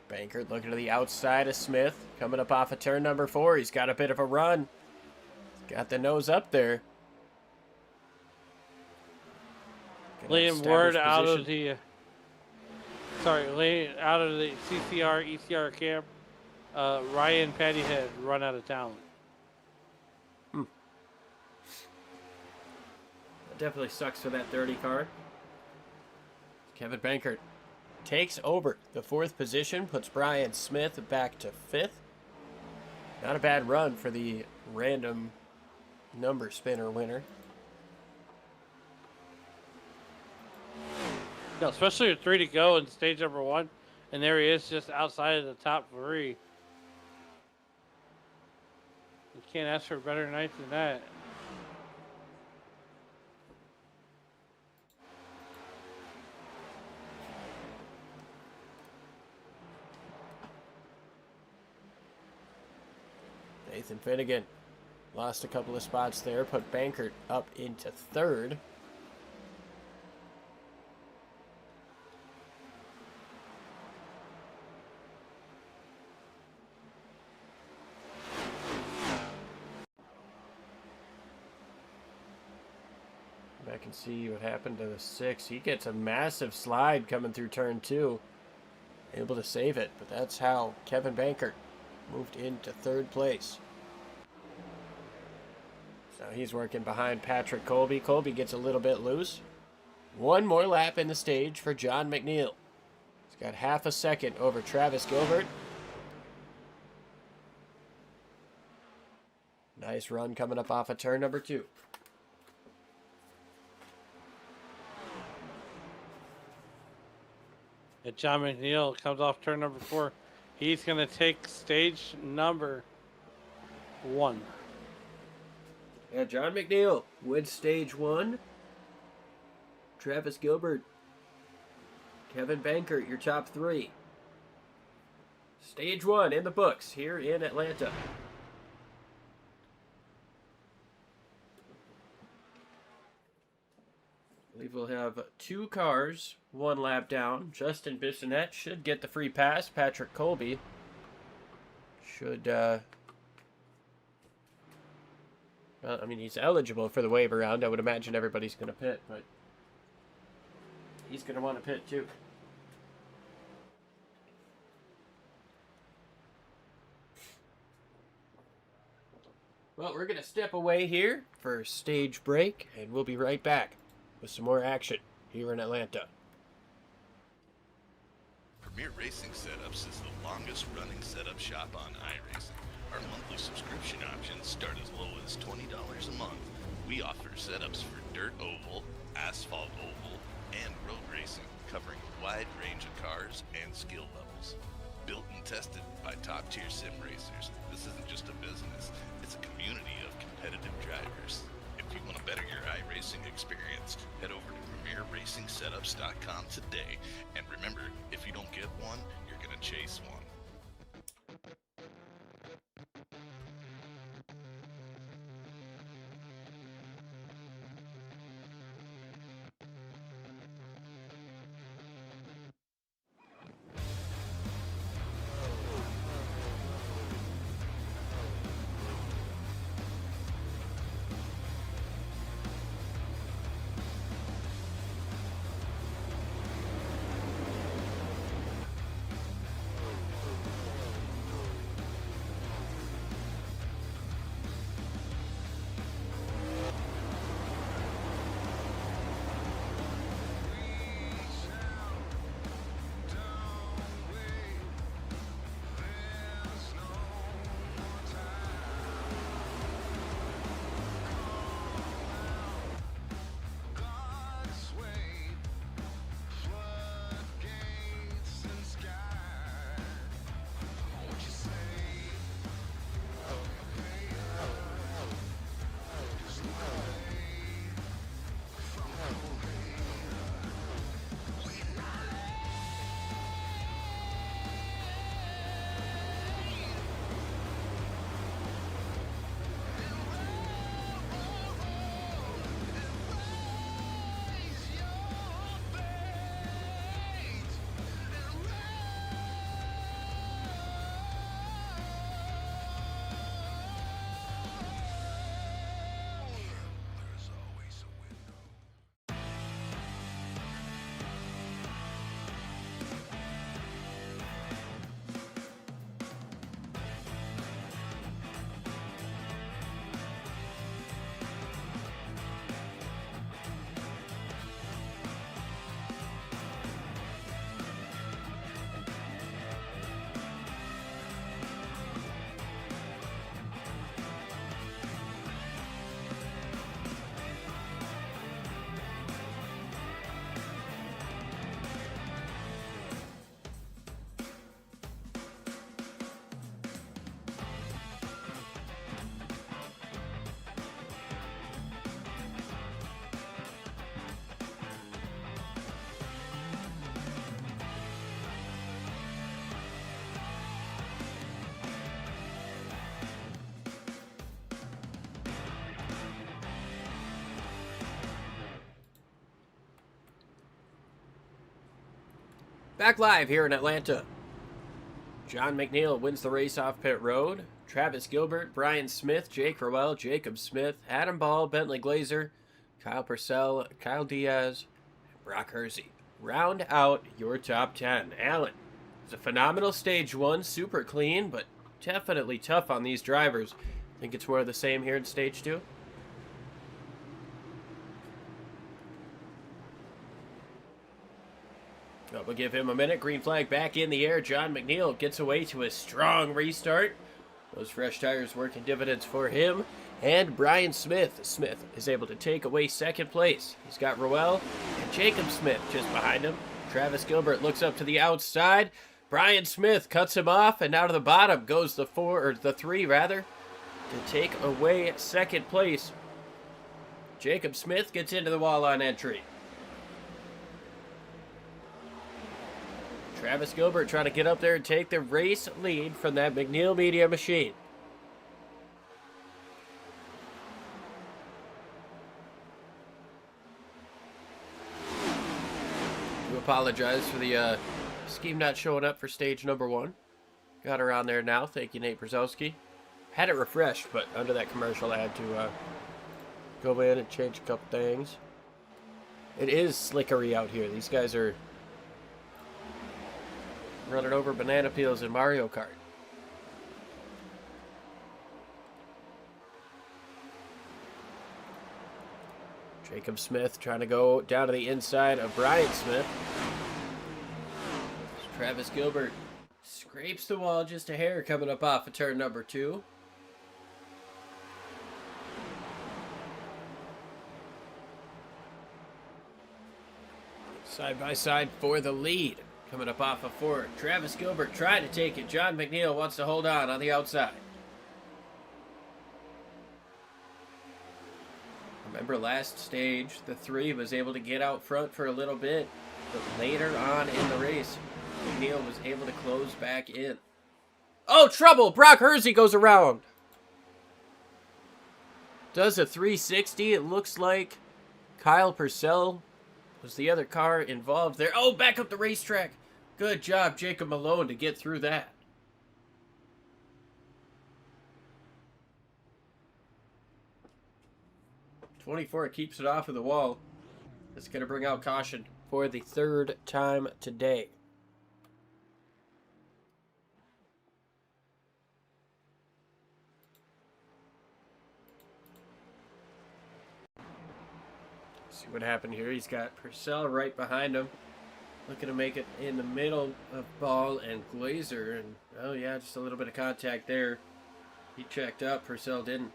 Bankert looking to the outside of Smith. Coming up off of turn number 4. He's got a bit of a run. He's got the nose up there. Liam Ward out of the CCR ECR camp. Ryan Patty had run out of talent. That definitely sucks for that 30 car. Kevin Bankert takes over the 4th position, puts Brian Smith back to 5th. Not a bad run for the random number spinner winner. No, especially with 3 to go in stage number 1, and there he is just outside of the top 3. You can't ask for a better night than that. Nathan Finnegan lost a couple of spots there, put Bankert up into 3rd. Back and see what happened to the 6. He gets a massive slide coming through turn 2. Able to save it, but that's how Kevin Bankert moved into 3rd place. So he's working behind Patrick Colby. Colby gets a little bit loose. One more lap in the stage for John McNeil. He's got half a second over Travis Gilbert. Nice run coming up off of turn number 2. And John McNeil comes off turn number 4. He's going to take stage number 1. Yeah, John McNeil wins stage 1. Travis Gilbert, Kevin Bankert, your top 3. Stage 1 in the books here in Atlanta. I believe we'll have 2 cars, 1 lap down. Justin Bissonette should get the free pass. Patrick Colby should, well, I mean, he's eligible for the waiver round. I would imagine everybody's going to pit, but he's going to want to pit too. Well, we're going to step away here for a stage break, and we'll be right back with some more action here in Atlanta. Premier Racing Setups is the longest running setup shop on iRacing. Our monthly subscription options start as low as $20 a month. We offer setups for dirt oval, asphalt oval, and road racing, covering a wide range of cars and skill levels. Built and tested by top-tier sim racers, this isn't just a business, it's a community of competitive drivers. If you want to better your iRacing experience, head over to PremierRacingSetups.com today. And remember, if you don't get one, you're going to chase one. Back live here in Atlanta. John McNeil wins the race off pit road. Travis Gilbert, Brian Smith, Jake Rowell, Jacob Smith, Adam Ball, Bentley Glazer, Kyle Purcell, Kyle Diaz, and Brock Hersey round out your top 10. Alan, it's a phenomenal stage 1, super clean, but definitely tough on these drivers. Think it's more of the same here in stage 2? But we'll give him a minute. Green flag back in the air. John McNeil gets away to a strong restart. Those fresh tires working dividends for him. And Brian Smith. Smith is able to take away second place. He's got Roel and Jacob Smith just behind him. Travis Gilbert looks up to the outside. Brian Smith cuts him off, and out of the bottom goes the three to take away second place. Jacob Smith gets into the wall on entry. Travis Gilbert trying to get up there and take the race lead from that McNeil Media machine. Do apologize for the scheme not showing up for stage number 1. Got her on there now. Thank you, Nate Brzezowski. Had it refreshed, but under that commercial I had to go in and change a couple things. It is slickery out here. These guys are running over banana peels in Mario Kart. Jacob Smith trying to go down to the inside of Brian Smith. Travis Gilbert scrapes the wall just a hair coming up off of turn number 2. Side by side for the lead. Coming up off of 4. Travis Gilbert trying to take it. John McNeil wants to hold on the outside. Remember last stage, the 3 was able to get out front for a little bit, but later on in the race, McNeil was able to close back in. Oh, trouble! Brock Hersey goes around. Does a 360. It looks like Kyle Purcell was the other car involved there. Oh, back up the racetrack. Good job, Jacob Malone, to get through that. '24 keeps it off of the wall. It's going to bring out caution for the 3rd time today. See what happened here. He's got Purcell right behind him. Looking to make it in the middle of Ball and Glazer. And, oh yeah, just a little bit of contact there. He checked up. Purcell didn't.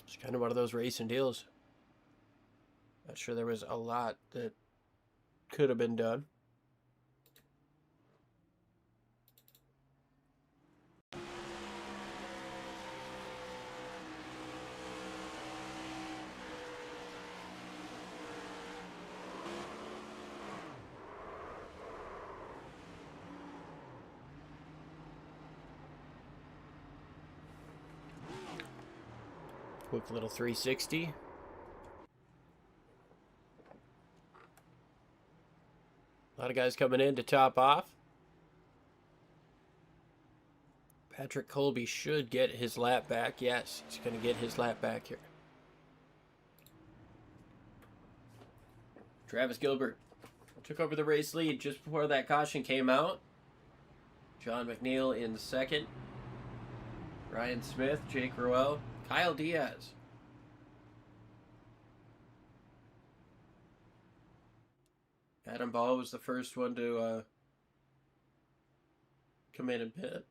It's kind of one of those racing deals. Not sure there was a lot that could have been done. Quick little 360. A lot of guys coming in to top off. Patrick Colby should get his lap back. Yes, he's going to get his lap back here. Travis Gilbert took over the race lead just before that caution came out. John McNeil in second. Ryan Smith, Jake Roel, Kyle Diaz. Adam Ball was the first one to come in and pit.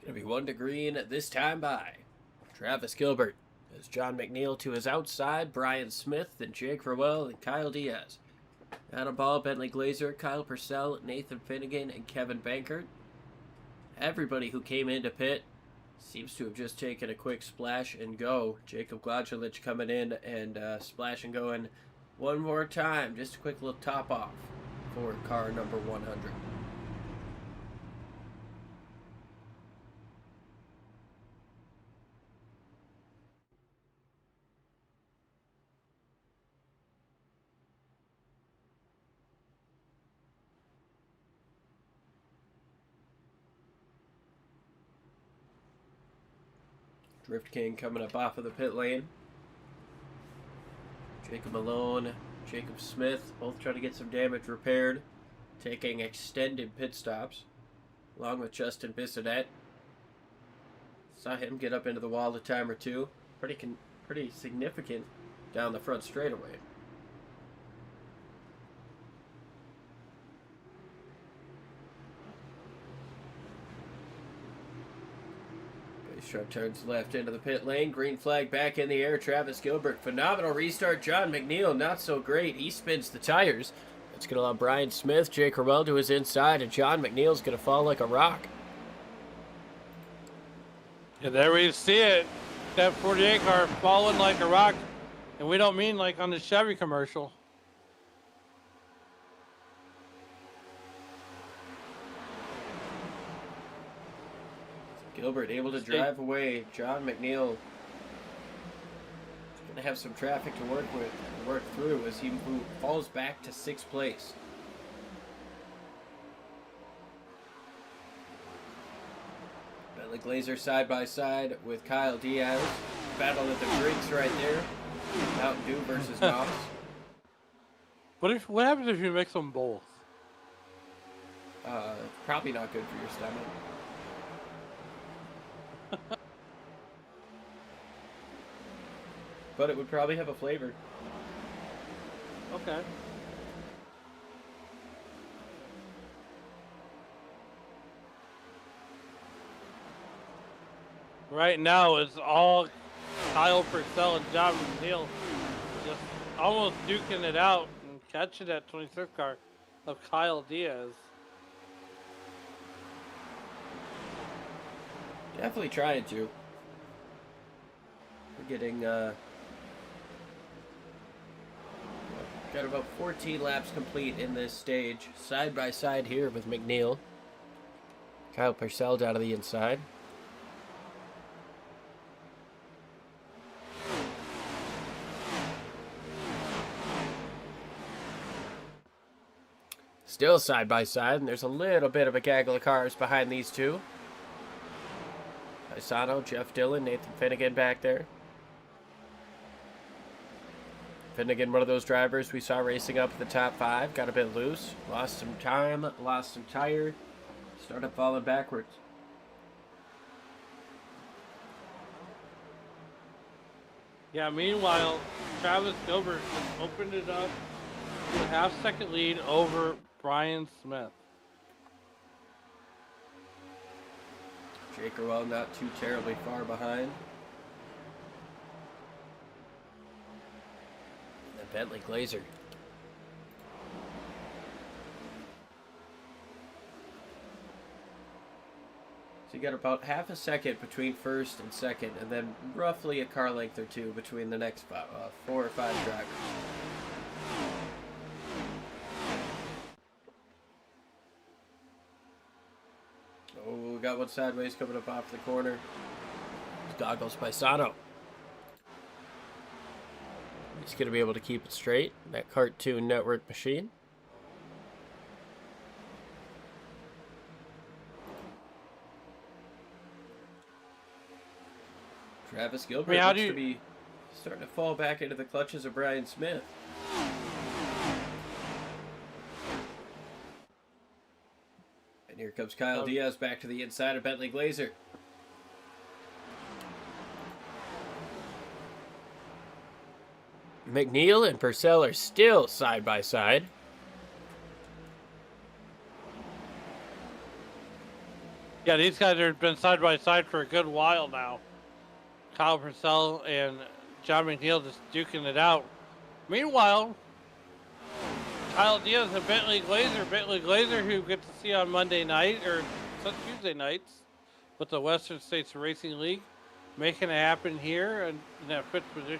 Gonna be 1 to green this time by Travis Gilbert. As John McNeil to his outside, Brian Smith, then Jake Roel, and Kyle Diaz. Adam Ball, Bentley Glazer, Kyle Purcell, Nathan Finnegan, and Kevin Bankert. Everybody who came into pit Seems to have just taken a quick splash and go. Jacob Gladulich coming in and splash and going one more time. Just a quick little top off for car number 100. Drift King coming up off of the pit lane. Jacob Malone, Jacob Smith, both trying to get some damage repaired, taking extended pit stops, along with Justin Bissonette. Saw him get up into the wall a time or two. Pretty significant down the front straightaway. Sharp turns left into the pit lane. Green flag back in the air. Travis Gilbert. Phenomenal restart. John McNeil, not so great. He spins the tires. That's going to allow Brian Smith, Jake Harwell to his inside, and John McNeil's going to fall like a rock. And there we see it. That 48 car falling like a rock. And we don't mean like on the Chevy commercial. Gilbert able to drive away. John McNeil is going to have some traffic to work through as he falls back to 6th place. Bentley Glazer side by side with Kyle Diaz. Battle of the drinks right there. Mountain Dew versus Knox. What happens if you mix them both? Probably not good for your stomach. But it would probably have a flavor. Okay. Right now it's all Kyle Purcell and John McNeil just almost duking it out and catching that 26th car of Kyle Diaz. Definitely trying to. We're getting got about 14 laps complete in this stage. Side by side here with McNeil. Kyle Purcell down to the inside. Still side by side, and there's a little bit of a gaggle of cars behind these two. Paisano, Jeff Dillon, Nathan Finnegan back there. Finnegan, one of those drivers we saw racing up at the top 5, got a bit loose, lost some time, lost some tire, started falling backwards. Yeah, meanwhile, Travis Gilbert has opened it up to a half-second lead over Brian Smith. Jake Harwell not too terribly far behind. And then Bentley Glazer. So you got about half a second between first and second, and then roughly a car length or two between the next 4 or 5 drivers. Oh, we got one sideways coming up off the corner. It's Goggles Paisano. He's going to be able to keep it straight. That Cartoon Network machine. Travis Gilbert looks to be starting to fall back into the clutches of Brian Smith. And here comes Kyle Diaz back to the inside of Bentley Glazer. McNeil and Purcell are still side by side. Yeah, these guys have been side by side for a good while now. Kyle Purcell and John McNeil just duking it out. Meanwhile, Kyle Diaz and Bentley Glazer who we get to see on Monday night or Tuesday nights, with the Western States Racing League, making it happen here in that 5th position.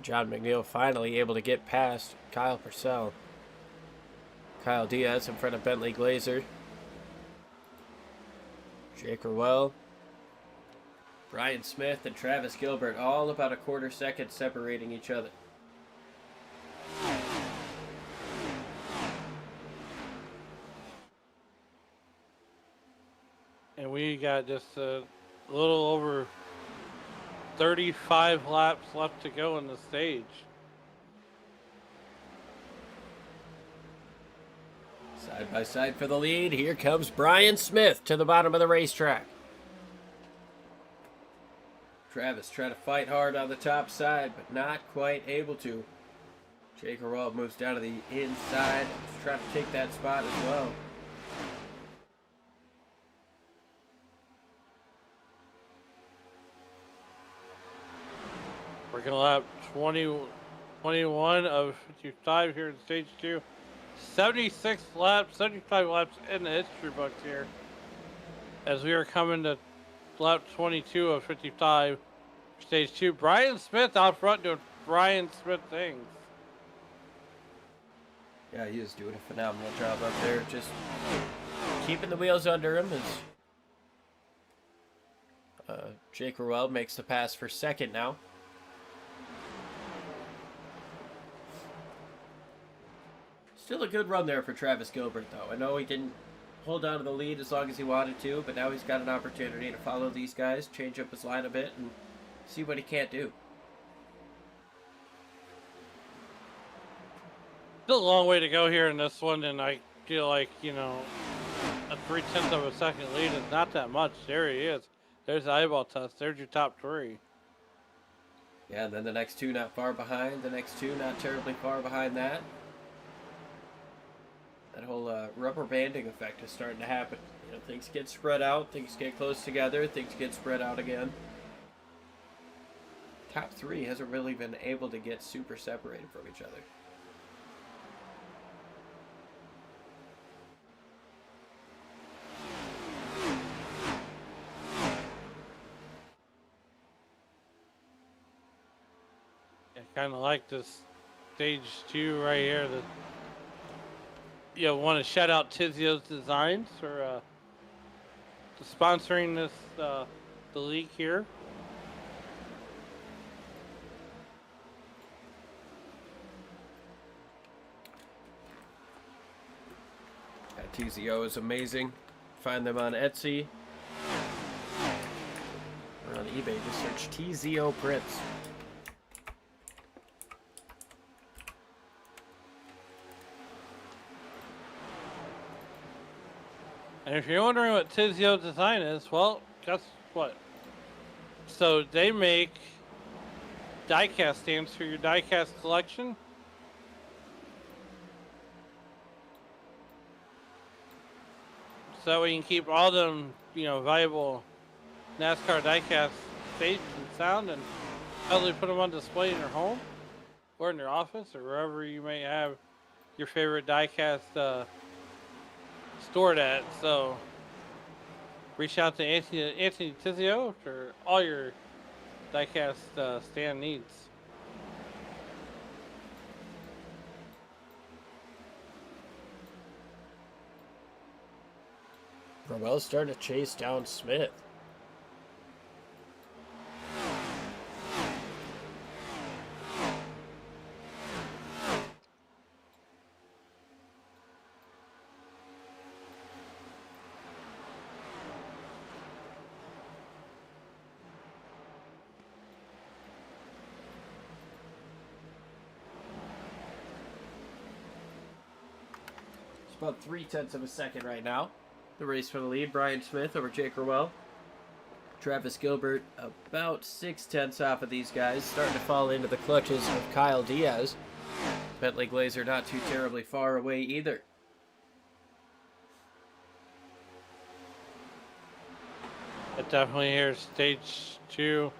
John McNeil finally able to get past Kyle Purcell. Kyle Diaz in front of Bentley Glazer. Jake Ruel, Brian Smith, and Travis Gilbert all about a quarter second separating each other. And we got just a little over 35 laps left to go in the stage. Side by side for the lead. Here comes Brian Smith to the bottom of the racetrack. Travis trying to fight hard on the top side, but not quite able to. Jake Ruel moves down to the inside. He's trying to take that spot as well. Working lap 21 of 55 here in stage 2. 75 laps in the history books here. As we are coming to lap 22 of 55, stage 2. Brian Smith out front doing Brian Smith things. Yeah, he is doing a phenomenal job up there, just keeping the wheels under him as Jake Ruel makes the pass for second now. Still a good run there for Travis Gilbert, though. I know he didn't hold on to the lead as long as he wanted to, but now he's got an opportunity to follow these guys, change up his line a bit, and see what he can't do. Still a long way to go here in this one, and I feel like, you know, a 0.3 of a second lead is not that much. There he is. There's the eyeball test. There's your top 3. Yeah, and then the next 2 not far behind. The next 2 not terribly far behind that. That whole rubber banding effect is starting to happen. You know, things get spread out, things get close together, things get spread out again. Top 3 hasn't really been able to get super separated from each other. I kind of like this stage 2 right here. Want to shout out Tizio's Designs for sponsoring this the league here. TZO is amazing. Find them on Etsy or on eBay. Just search TZO Prints. And if you're wondering what Tizio Design is, well, guess what? So they make die-cast stamps for your die-cast collection. So that way you can keep all them, valuable NASCAR die-cast safe and sound, and probably put them on display in your home or in your office or wherever you may have your favorite die-cast stored at. So reach out to Anthony Tizio for all your diecast stand needs. Ruel's starting to chase down Smith. About 0.3 of a second right now. The race for the lead, Brian Smith over Jake Ruel. Travis Gilbert about 0.6 off of these guys, starting to fall into the clutches of Kyle Diaz. Bentley Glazer not too terribly far away either. It definitely here, stage 2,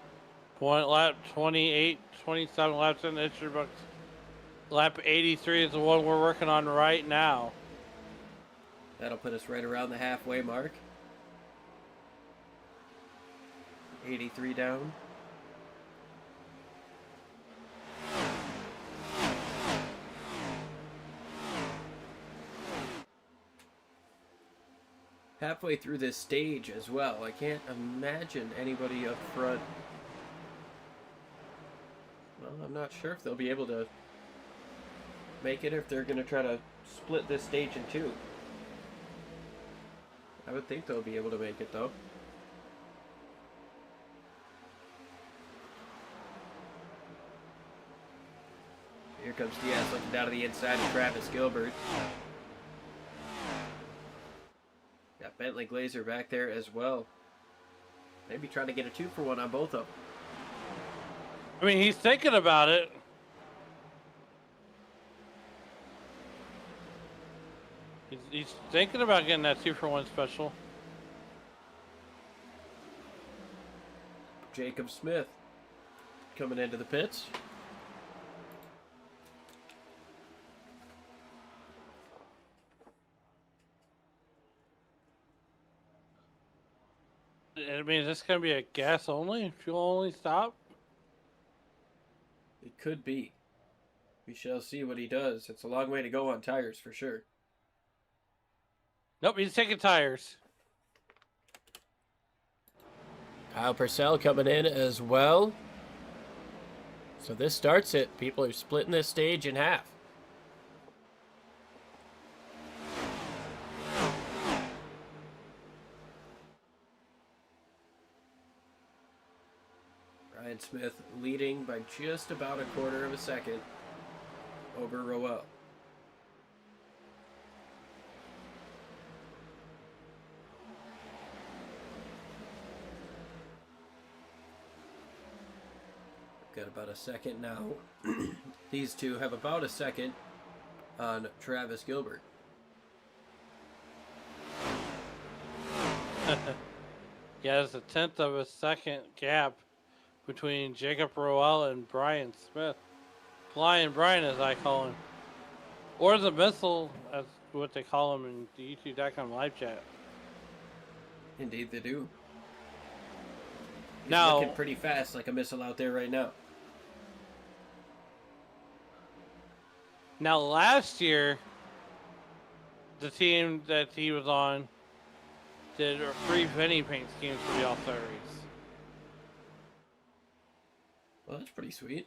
lap 28, 27 laps in the history books. Lap 83 is the one we're working on right now. That'll put us right around the halfway mark. 83 down. Halfway through this stage as well. I can't imagine anybody up front. Well, I'm not sure if they'll be able to make it, if they're going to try to split this stage in two. I would think they'll be able to make it, though. Here comes Diaz looking down to the inside of Travis Gilbert. Got Bentley Glazer back there as well. Maybe trying to get a 2-for-1 on both of them. I mean, he's thinking about it. He's thinking about getting that 2-for-1 special. Jacob Smith coming into the pits. I mean, is this going to be a gas only, fuel only stop? It could be. We shall see what he does. It's a long way to go on tires for sure. Nope, he's taking tires. Kyle Purcell coming in as well. So this starts it. People are splitting this stage in half. Ryan Smith leading by just about a quarter of a second over Roel. Got about a second now. These two have about a second on Travis Gilbert. Yeah, there's a 1/10 of a second gap between Jacob Roel and Brian Smith. Flying Brian, as I call him. Or the Missile, as what they call him in the YouTube.com live chat. Indeed they do. He's Now, looking pretty fast, like a missile out there right now. Now, last year, the team that he was on did a free penny paint schemes for the All-Star race. Well, that's pretty sweet.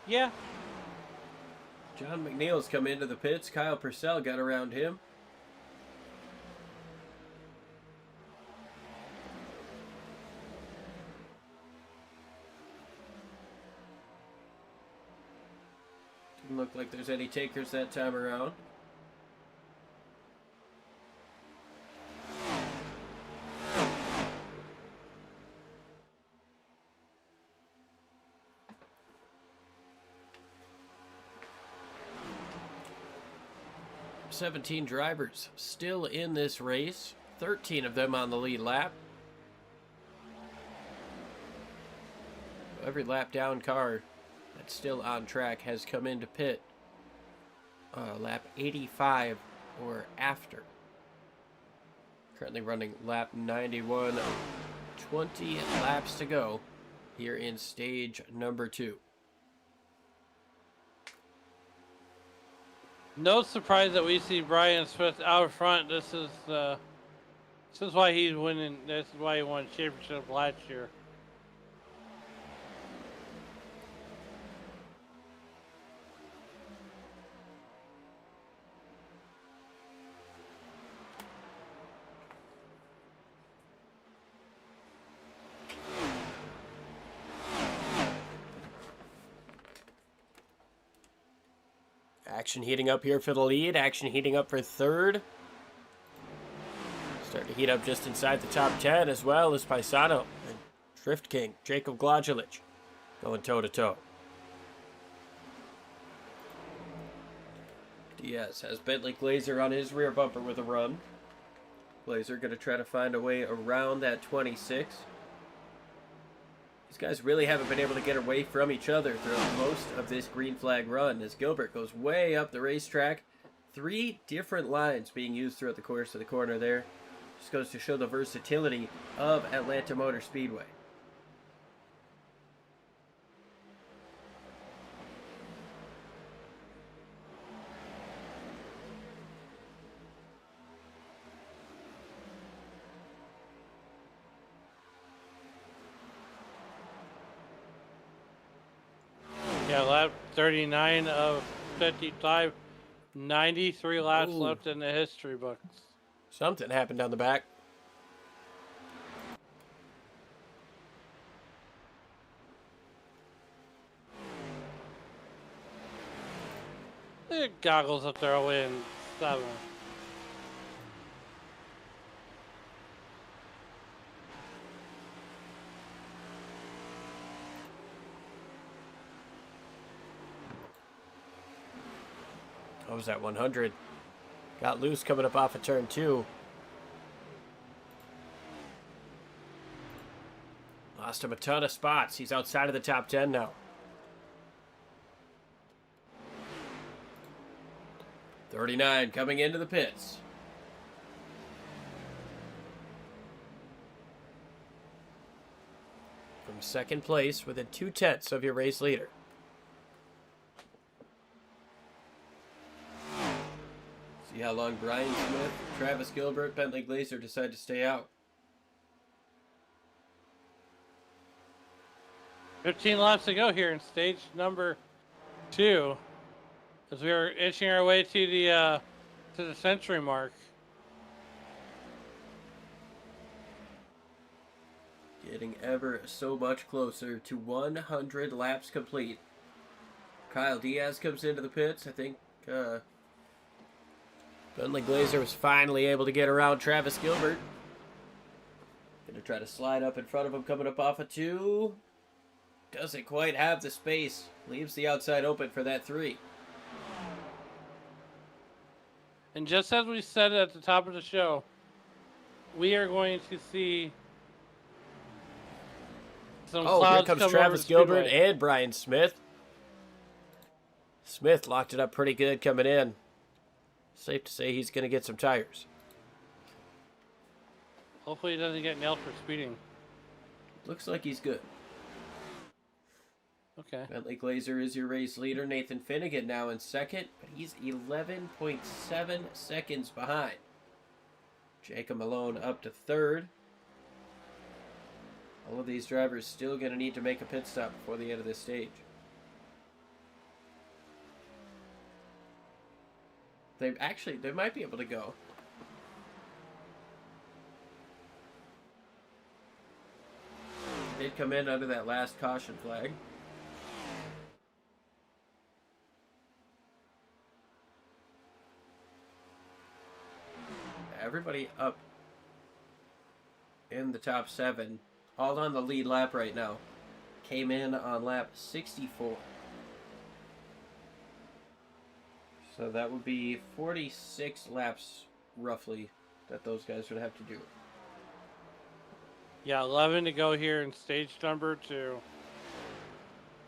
Yeah. John McNeil's come into the pits. Kyle Purcell got around him. Didn't look like there's any takers that time around. "17 drivers still in this race, 13 of them on the lead lap. Every lap down car that's still on track has come into pit lap 85 or after. Currently running lap 91, 20 laps to go here in stage number 2. No surprise that we see Brian Smith out front. This is why he's winning. This is why he won championship last year. Action heating up here for the lead. Action heating up for third. Starting to heat up just inside the top 10 as well as Paisano and Drift King, Jacob Glodjelich going toe-to-toe. Diaz has Bentley Glazer on his rear bumper with a run. Glazer going to try to find a way around that 26. These guys really haven't been able to get away from each other throughout most of this green flag run as Gilbert goes way up the racetrack 3 different lines being used throughout the course of the corner there. Just goes to show the versatility of Atlanta Motor Speedway. Yeah, lap 39 of 55. 93 laps Ooh. left in the history books. Something happened down the back. The goggles up there away in 7. What was that, 100? Got loose coming up off of turn 2. Lost him a ton of spots. He's outside of the top 10 now. 39 coming into the pits. From second place within 2/10 of your race leader. See how long Brian Smith, Travis Gilbert, Bentley Glazer decide to stay out. 15 laps to go here in stage number 2, as we are inching our way to the century mark. Getting ever so much closer to 100 laps complete. Kyle Diaz comes into the pits. I think Bentley Glazer was finally able to get around Travis Gilbert. Gonna try to slide up in front of him coming up off of 2. Doesn't quite have the space. Leaves the outside open for that 3. And just as we said at the top of the show, we are going to see some Oh, here clouds comes come Travis over Gilbert Speedway. and Brian Smith. Smith locked it up pretty good coming in. Safe to say he's going to get some tires. Hopefully he doesn't get nailed for speeding. Looks like he's good. Okay. Bentley Glazer is your race leader. Nathan Finnegan now in second, but he's 11.7 seconds behind. Jacob Malone up to third. All of these drivers still going to need to make a pit stop before the end of this stage. They might be able to go. They'd come in under that last caution flag. Everybody up in the top 7, all on the lead lap right now, came in on lap 64. So that would be 46 laps, roughly, that those guys would have to do. Yeah, 11 to go here in stage number 2.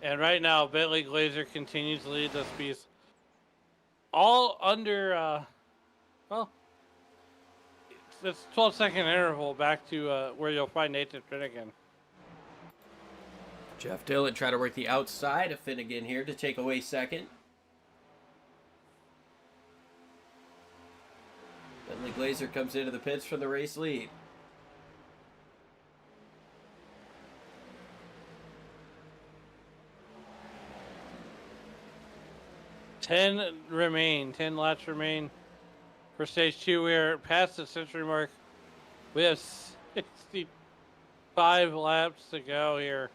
And right now, Bentley Glazer continues to lead this piece. All under, well, it's 12-second interval back to where you'll find Nathan Finnegan. Jeff Dillon trying to work the outside of Finnegan here to take away second. Bentley Glazer comes into the pits for the race lead. Ten laps remain for stage 2. We are past the century mark. We have 65 laps to go here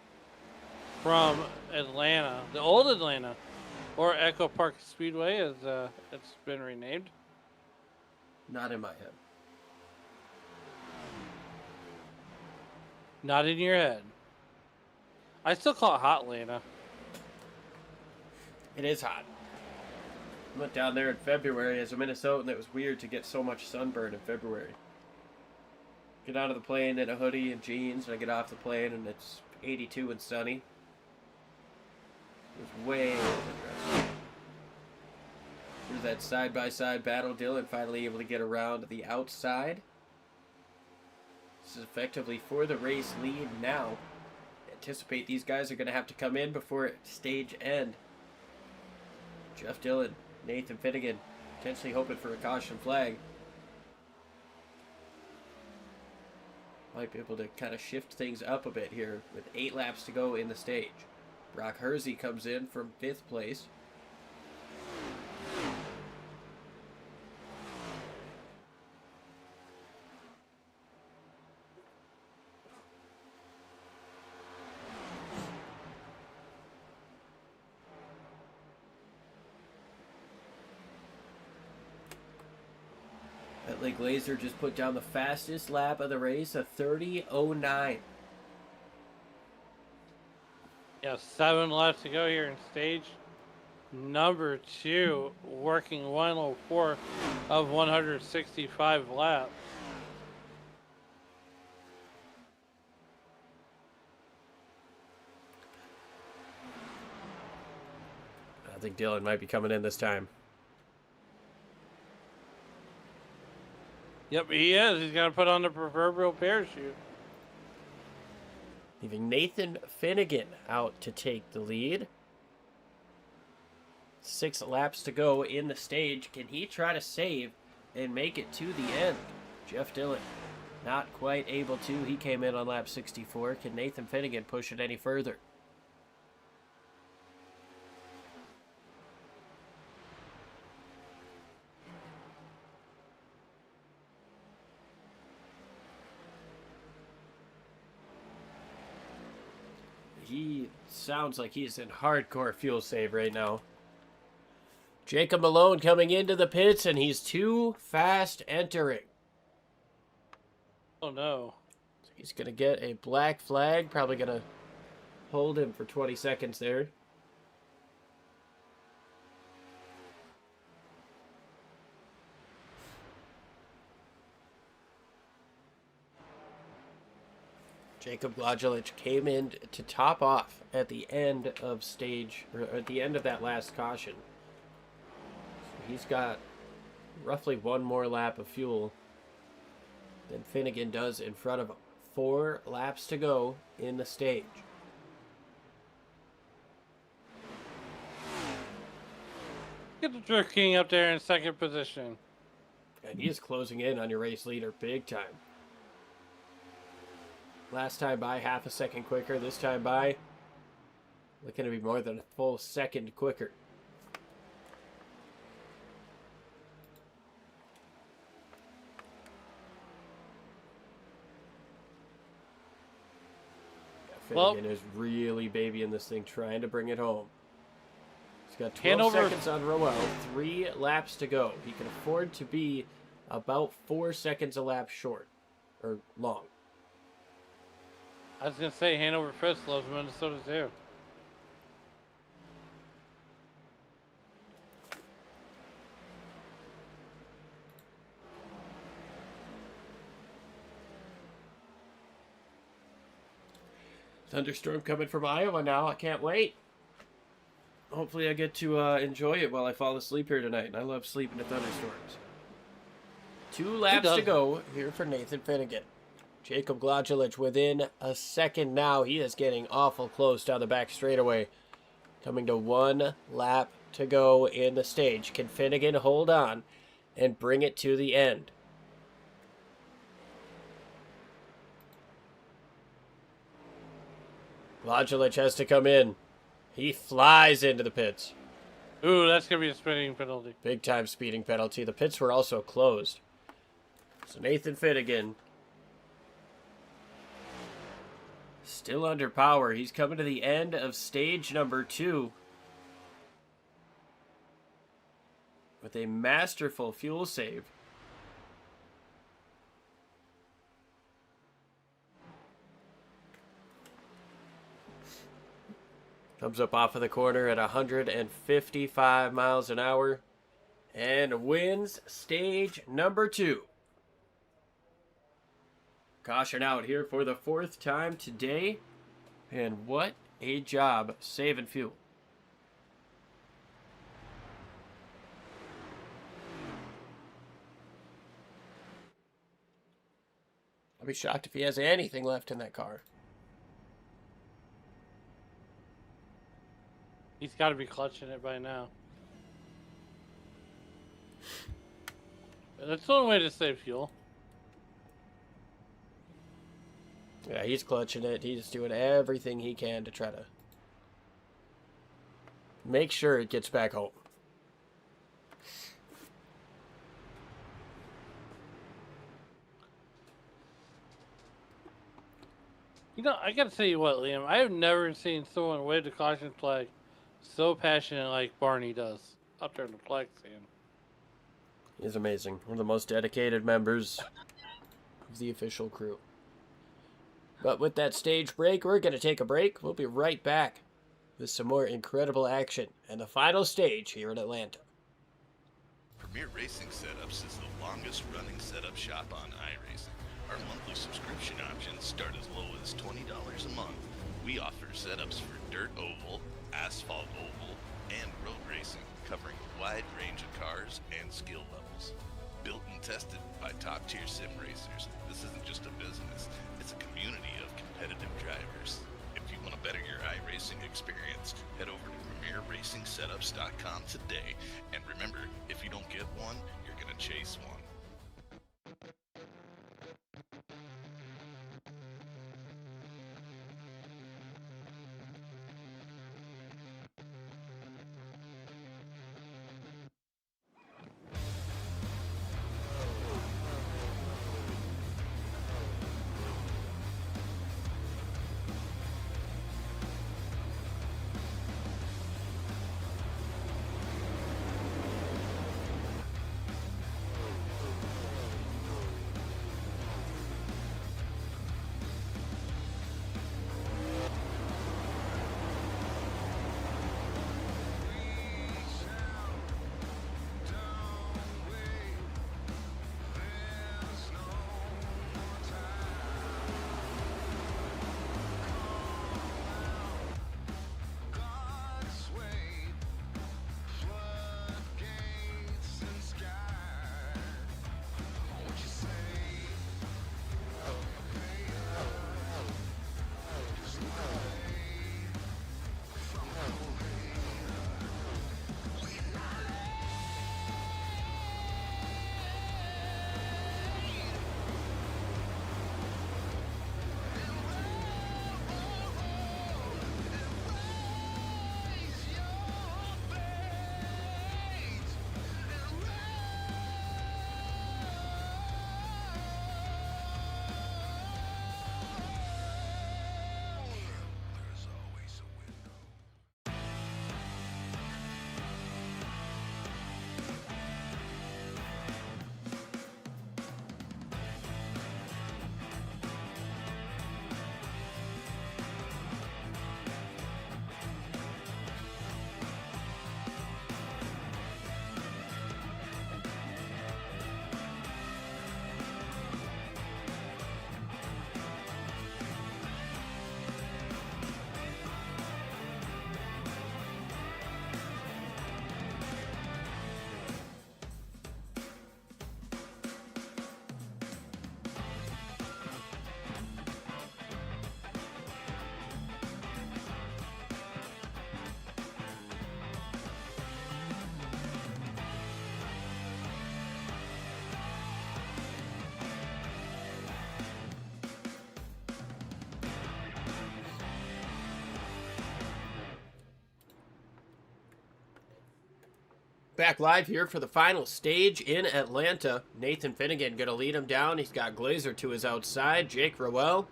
from Atlanta, the old Atlanta, or Echo Park Speedway as it's been renamed. Not in my head. Not in your head. I still call it Hot Atlanta. It is hot. I went down there in February as a Minnesotan, and it was weird to get so much sunburn in February. Get out of the plane in a hoodie and jeans, and I get off the plane and it's 82 and sunny. It was way overdressed. Here's that side-by-side battle. Dylan finally able to get around the outside. This is effectively for the race lead now. Anticipate these guys are going to have to come in before stage end. Jeff Dillon, Nathan Finnegan, potentially hoping for a caution flag. Might be able to kind of shift things up a bit here with 8 laps to go in the stage. Brock Hersey comes in from 5th place. Bentley Glazer just put down the fastest lap of the race, a 30:09. Yeah, 7 laps to go here in stage number 2, working 104 of 165 laps. I think Dylan might be coming in this time. Yep, he is. He's going to put on the proverbial parachute. Leaving Nathan Finnegan out to take the lead. 6 laps to go in the stage. Can he try to save and make it to the end? Jeff Dillon not quite able to. He came in on lap 64. Can Nathan Finnegan push it any further? He sounds like he's in hardcore fuel save right now. Jacob Malone coming into the pits, and he's too fast entering. Oh, no. So he's going to get a black flag. Probably going to hold him for 20 seconds there. Jacob Glajulich came in to top off at the end of stage, or at the end of that last caution. So he's got roughly 1 more lap of fuel than Finnegan does in front of him. 4 laps to go in the stage. Get the Drift King up there in 2nd position. And he is closing in on your race leader big time. Last time by half a second quicker. This time by looking to be more than a full second quicker. Yeah, Finnegan is really babying this thing, trying to bring it home. He's got 12 seconds on Roel, 3 laps to go. He can afford to be about 4 seconds a lap short, or long. I was going to say Hanover Fist loves Minnesota too. Thunderstorm coming from Iowa now. I can't wait. Hopefully I get to enjoy it while I fall asleep here tonight. And I love sleeping in thunderstorms. 2 laps to go here for Nathan Finnegan. Jacob Glajulich within a second now. He is getting awful close down the back straightaway. Coming to 1 lap to go in the stage. Can Finnegan hold on and bring it to the end? Glajulich has to come in. He flies into the pits. Ooh, that's going to be a speeding penalty. Big time speeding penalty. The pits were also closed. So Nathan Finnegan still under power. He's coming to the end of stage number 2 with a masterful fuel save. Comes up off of the corner at 155 miles an hour and wins stage number 2. Caution out here for the 4th time today. And what a job saving fuel. I'd be shocked if he has anything left in that car. He's got to be clutching it by now. That's the only way to save fuel. Yeah, he's clutching it. He's doing everything he can to try to make sure it gets back home. You know, I gotta tell you what, Liam. I have never seen someone wave the caution flag so passionate like Barney does up there in the flag stand. He's amazing. One of the most dedicated members of the official crew. But with that stage break, we're going to take a break. We'll be right back with some more incredible action and the final stage here in Atlanta. Premier Racing Setups is the longest running setup shop on iRacing. Our monthly subscription options start as low as $20 a month. We offer setups for dirt oval, asphalt oval, and road racing, covering a wide range of cars and skill levels. Built and tested by top-tier sim racers, this isn't just a business, it's a community of competitive drivers. If you want to better your iRacing experience, head over to PremierRacingSetups.com today. And remember, if you don't get one, you're going to chase one. Back live here for the final stage in Atlanta. Nathan Finnegan going to lead him down. He's got Glazer to his outside. Jake Rowell.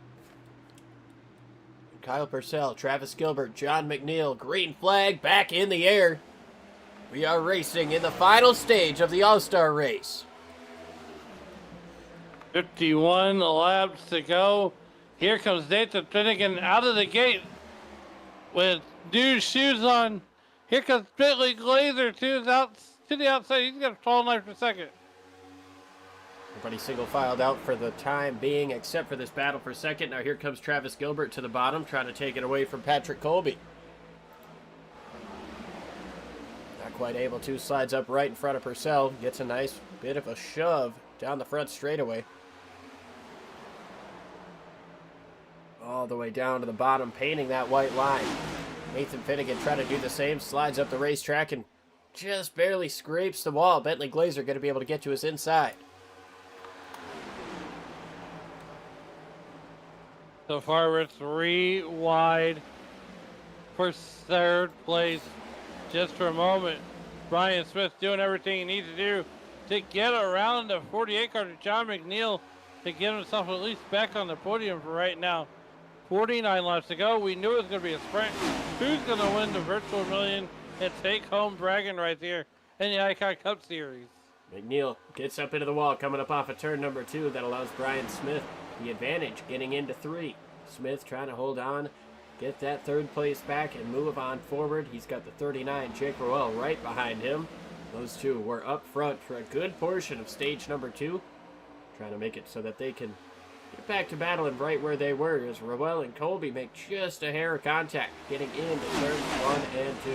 Kyle Purcell, Travis Gilbert, John McNeil. Green flag back in the air. We are racing in the final stage of the All-Star race. 51 laps to go. Here comes Nathan Finnegan out of the gate with new shoes on. Here comes Bentley Glazer to the outside. He's got a 12 lap per second. Everybody single filed out for the time being, except for this battle for second. Now here comes Travis Gilbert to the bottom, trying to take it away from Patrick Colby. Not quite able to. Slides up right in front of Purcell. Gets a nice bit of a shove down the front straightaway. all the way down to the bottom, painting that white line. Nathan Finnegan trying to do the same, slides up the racetrack and just barely scrapes the wall. Bentley Glazer going to be able to get to his inside. So far, we're 3 wide for third place. Just for a moment, Brian Smith doing everything he needs to do to get around the 48 car to John McNeil to get himself at least back on the podium for right now. 49 laps to go. We knew it was going to be a sprint. Who's going to win the virtual million and take home bragging right here in the Icon Cup Series? McNeil gets up into the wall, coming up off of turn number 2. That allows Brian Smith the advantage, getting into 3. Smith trying to hold on, get that third place back, and move on forward. He's got the 39, Jake Rowell, right behind him. Those two were up front for a good portion of stage number 2, trying to make it so that they can get back to battling right where they were, as Rowell and Colby make just a hair of contact, getting into turns 1 and 2.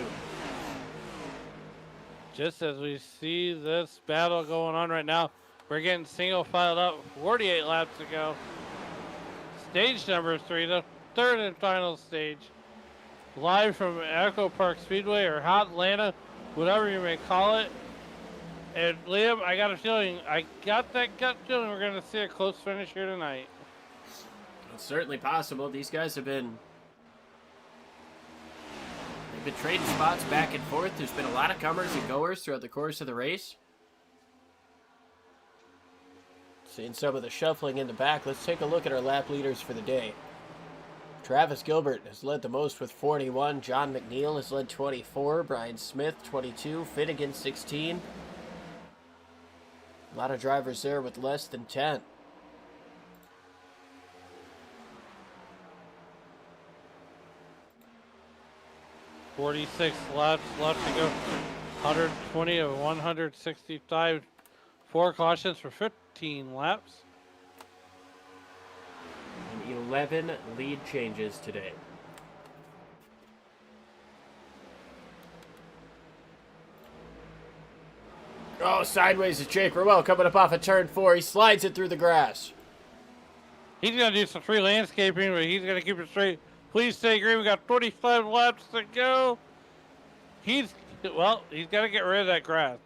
Just as we see this battle going on right now, we're getting single filed up, 48 laps to go. Stage number 3, the third and final stage. Live from Echo Park Speedway or Hot Atlanta, whatever you may call it. And Liam, I got that gut feeling we're going to see a close finish here tonight. It's certainly possible. These guys have been trading spots back and forth. There's been a lot of comers and goers throughout the course of the race. Seeing some of the shuffling in the back, let's take a look at our lap leaders for the day. Travis Gilbert has led the most with 41. John McNeil has led 24. Brian Smith, 22. Finnegan, 16. A lot of drivers there with less than 10. .46 laps left to go. 120 of 165. 4 cautions for 15 laps. And 11 lead changes today. Oh, sideways is Jake Rowell coming up off of turn 4. He slides it through the grass. He's going to do some free landscaping, but he's going to keep it straight. Please stay green. We got 45 laps to go. He's got to get rid of that grass.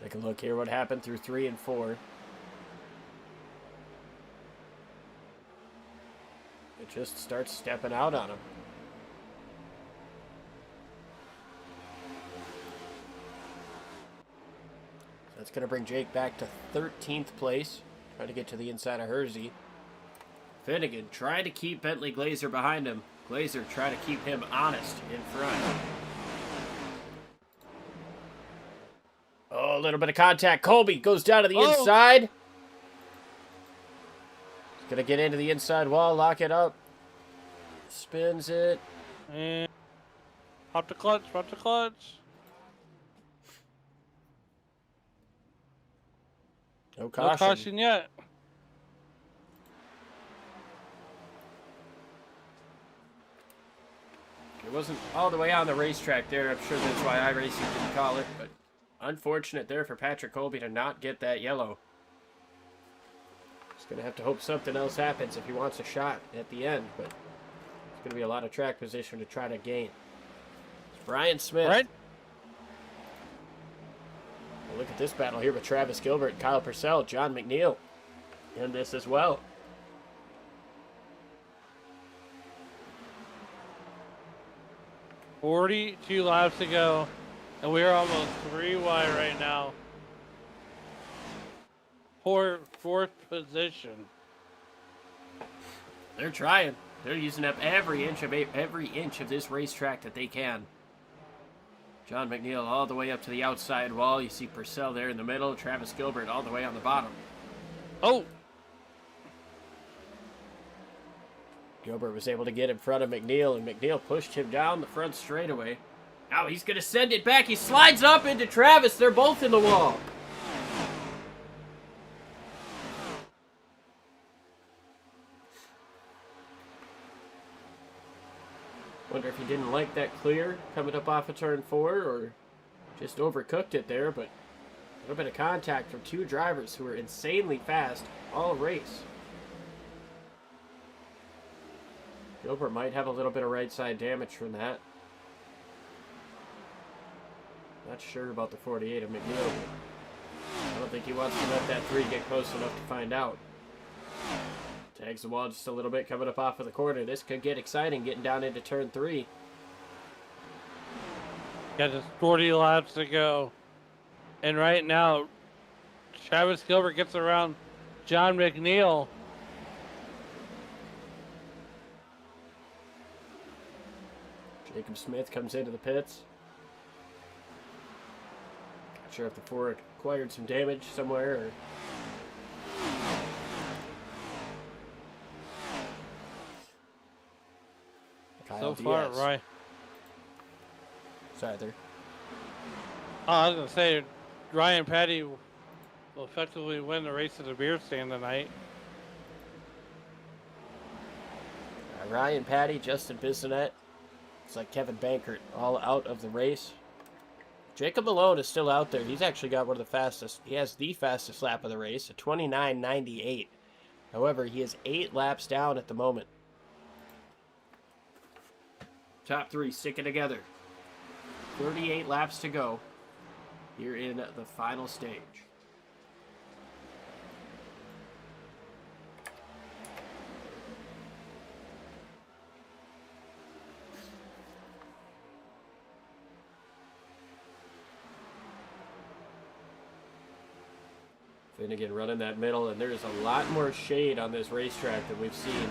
Take a look here what happened through 3 and 4. It just starts stepping out on him. That's going to bring Jake back to 13th place. Trying to get to the inside of Hersey. Finnegan trying to keep Bentley Glazer behind him. Glazer trying to keep him honest in front. Oh, a little bit of contact. Colby goes down to the inside. He's going to get into the inside wall, lock it up. Spins it. And pop the clutch, pop the clutch. No caution. No caution yet. It wasn't all the way on the racetrack there. I'm sure that's why Iracing didn't call it, but unfortunate there for Patrick Colby to not get that yellow. He's going to have to hope something else happens if he wants a shot at the end, but it's going to be a lot of track position to try to gain. It's Brian Smith. Right. Well, look at this battle here with Travis Gilbert, Kyle Purcell, John McNeil in this as well. .42 laps to go, and we're almost 3 wide right now. Fourth position. They're trying. They're using up every inch of this racetrack that they can. John McNeil all the way up to the outside wall. You see Purcell there in the middle. Travis Gilbert all the way on the bottom. Oh! Gilbert was able to get in front of McNeil, and McNeil pushed him down the front straightaway. Now he's going to send it back. He slides up into Travis. They're both in the wall. Wonder if he didn't like that clear coming up off of turn 4 or just overcooked it there, but little bit of contact from two drivers who are insanely fast all race. Gilbert might have a little bit of right side damage from that. Not sure about the 48 of McNeil. I don't think he wants to let that 3 get close enough to find out. Tags the wall just a little bit coming up off of the corner. This could get exciting getting down into turn 3. Got just 40 laps to go. And right now, Travis Gilbert gets around John McNeil. Jacob Smith comes into the pits. Not sure if the Ford acquired some damage somewhere or... So far, right. Sorry there. Oh, I was going to say, Ryan Patty will effectively win the race of the beer stand tonight. Ryan Patty, Justin Bissonette. It's like Kevin Bankert all out of the race. Jacob Malone is still out there. He's actually got one of the fastest. He has the fastest lap of the race, a 29.98. However, he is 8 laps down at the moment. Top 3 sticking together. 38 laps to go here in the final stage. Finnegan running that middle, and there's a lot more shade on this racetrack than we've seen.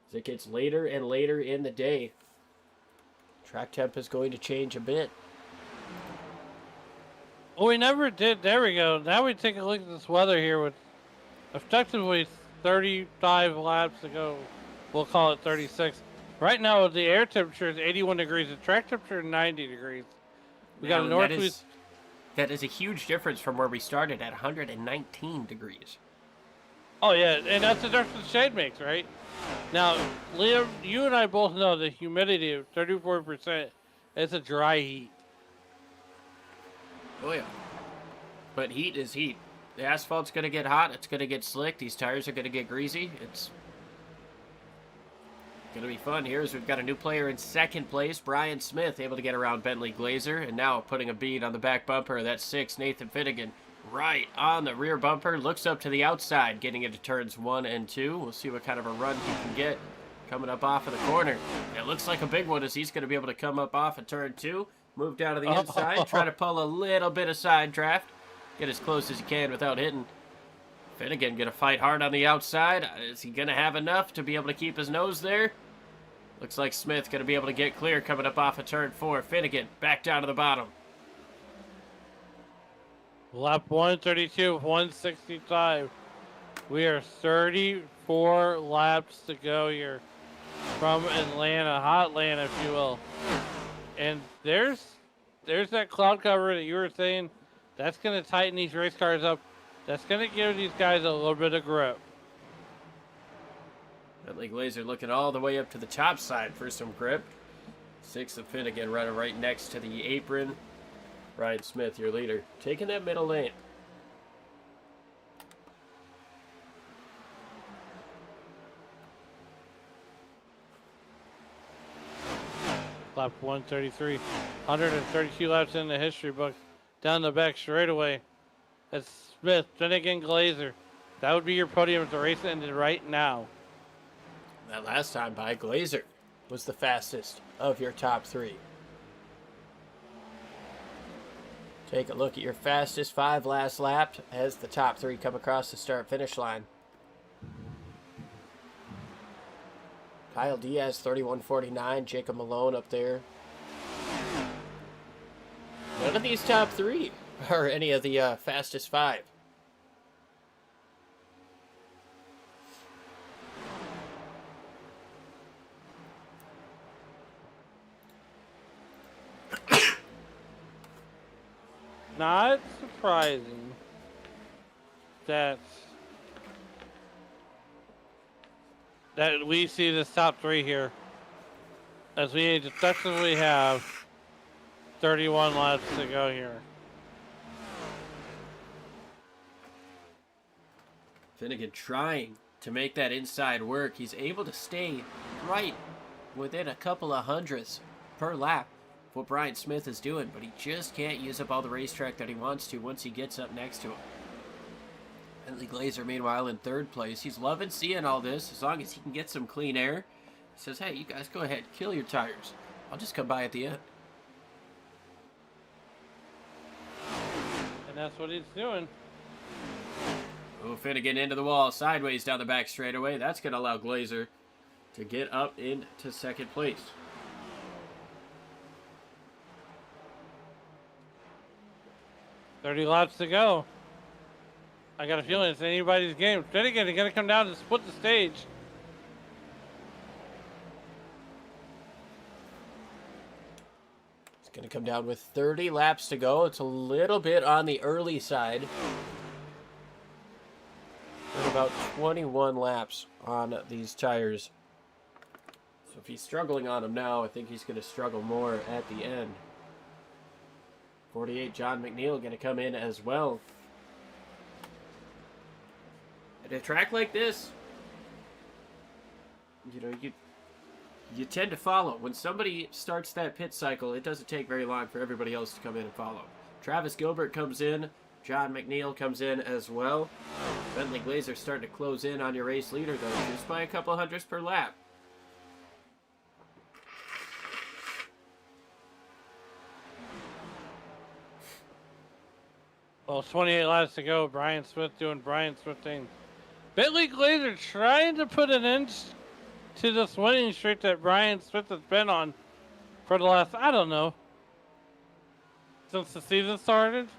As it gets later and later in the day, track temp is going to change a bit. Well, we never did. There we go. Now we take a look at this weather here with effectively 35 laps to go. We'll call it 36. Right now, the air temperature is 81 degrees. The track temperature is 90 degrees. We got a northeast. That is a huge difference from where we started at 119 degrees. Oh, yeah, and that's the difference shade makes, right? Now, Liam, you and I both know the humidity of 34%. It's a dry heat. Oh, yeah. But heat is heat. The asphalt's going to get hot. It's going to get slick. These tires are going to get greasy. It's going to be fun here as we've got a new player in second place, Brian Smith, able to get around Bentley Glazer, and now putting a bead on the back bumper. That's 6, Nathan Finnegan, right on the rear bumper, looks up to the outside, getting into turns 1 and 2. We'll see what kind of a run he can get coming up off of the corner. It looks like a big one as he's going to be able to come up off of turn 2, move down to the inside, try to pull a little bit of side draft, get as close as he can without hitting. Finnegan going to fight hard on the outside. Is he going to have enough to be able to keep his nose there? Looks like Smith going to be able to get clear coming up off of turn 4. Finnegan back down to the bottom. Lap 132, 165. We are 34 laps to go here from Atlanta, hot Atlanta, if you will. And there's that cloud cover that you were saying. That's going to tighten these race cars up. That's going to give these guys a little bit of grip. Bentley Glazer looking all the way up to the top side for some grip. 6 of Finnegan running right next to the apron. Ryan Smith, your leader, taking that middle lane. Lap 133, 132 laps in the history book. Down the back straightaway. That's Smith, Finnegan, Glazer. That would be your podium if the race ended right now. That last time by Glazer was the fastest of your top 3. Take a look at your fastest 5 last laps as the top 3 come across the start-finish line. Kyle Diaz, 31.49. Jacob Malone up there. None of these top 3 are any of the fastest 5. Not surprising that we see this top 3 here, as we effectively have 31 laps to go here. Finnegan trying to make that inside work. He's able to stay right within a couple of hundredths per lap of what Brian Smith is doing, but he just can't use up all the racetrack that he wants to once he gets up next to him. Bentley Glazer, meanwhile, in third place. He's loving seeing all this as long as he can get some clean air. He says, hey, you guys go ahead, kill your tires. I'll just come by at the end. And that's what he's doing. Oh, Finnegan into the wall, sideways down the back straightaway. That's going to allow Glazer to get up into second place. $30 laps to go. I got a feeling it's anybody's game. Finnegan is going to come down and split the stage. It's going to come down with 30 laps to go. It's a little bit on the early side. And about 21 laps on these tires. So if he's struggling on them now, I think he's going to struggle more at the end. 48, John McNeil going to come in as well. At a track like this, you know, you tend to follow. When somebody starts that pit cycle, it doesn't take very long for everybody else to come in and follow. Travis Gilbert comes in. John McNeil comes in as well. Bentley Glazer starting to close in on your race leader, though, just by a couple hundredths per lap. Well, 28 laps to go. Brian Smith doing Brian Smith things. Bentley Glazer trying to put an end to this winning streak that Brian Smith has been on for the last, I don't know, since the season started.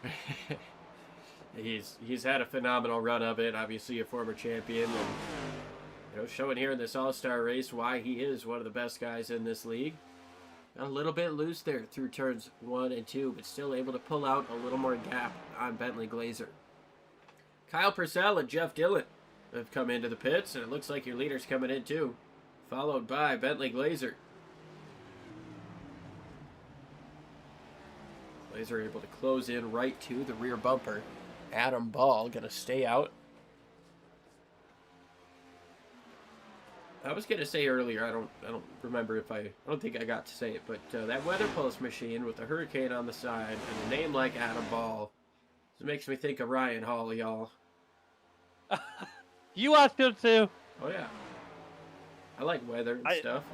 He's had a phenomenal run of it. Obviously, a former champion, and you know, showing here in this All-Star race why he is one of the best guys in this league. Got a little bit loose there through turns 1 and 2, but still able to pull out a little more gap on Bentley Glazer. Kyle Purcell and Jeff Dillon have come into the pits, and it looks like your leader's coming in too, followed by Bentley Glazer. Glazer able to close in right to the rear bumper. Adam Ball gonna stay out. I was gonna say earlier, I don't remember if I don't think I got to say it, but that weather pulse machine with the hurricane on the side and a name like Adam Ball, it makes me think of Ryan Hall, y'all. You watched him too. Oh yeah, I like weather and stuff.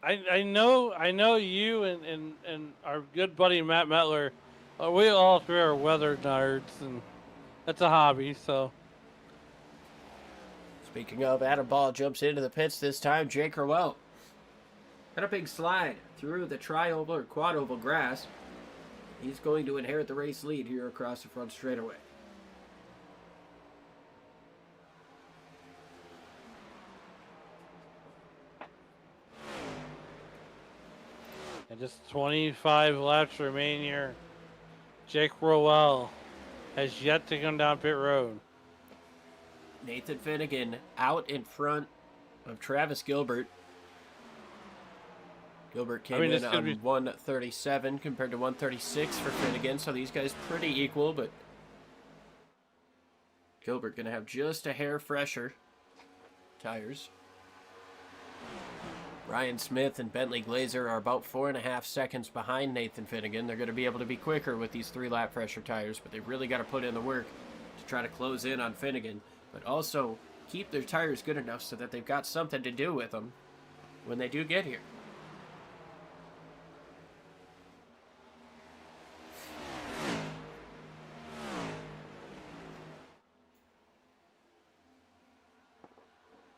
I know you and our good buddy Matt Metler. We all three are weather nerds, and that's a hobby. So, speaking of, Adam Ball jumps into the pits this time. Jake Rowell got a big slide through the tri-oval or quad-oval grass. He's going to inherit the race lead here across the front straightaway. and just 25 laps remain here. Jake Rowell has yet to come down pit road. Nathan Finnegan out in front of Travis Gilbert. Gilbert came in on 137 compared to 136 for Finnegan, so these guys pretty equal, but Gilbert going to have just a hair fresher tires. Ryan Smith and Bentley Glazer are about 4.5 seconds behind Nathan Finnegan. They're going to be able to be quicker with these 3-lap fresher tires, but they've really got to put in the work to try to close in on Finnegan, but also keep their tires good enough so that they've got something to do with them when they do get here.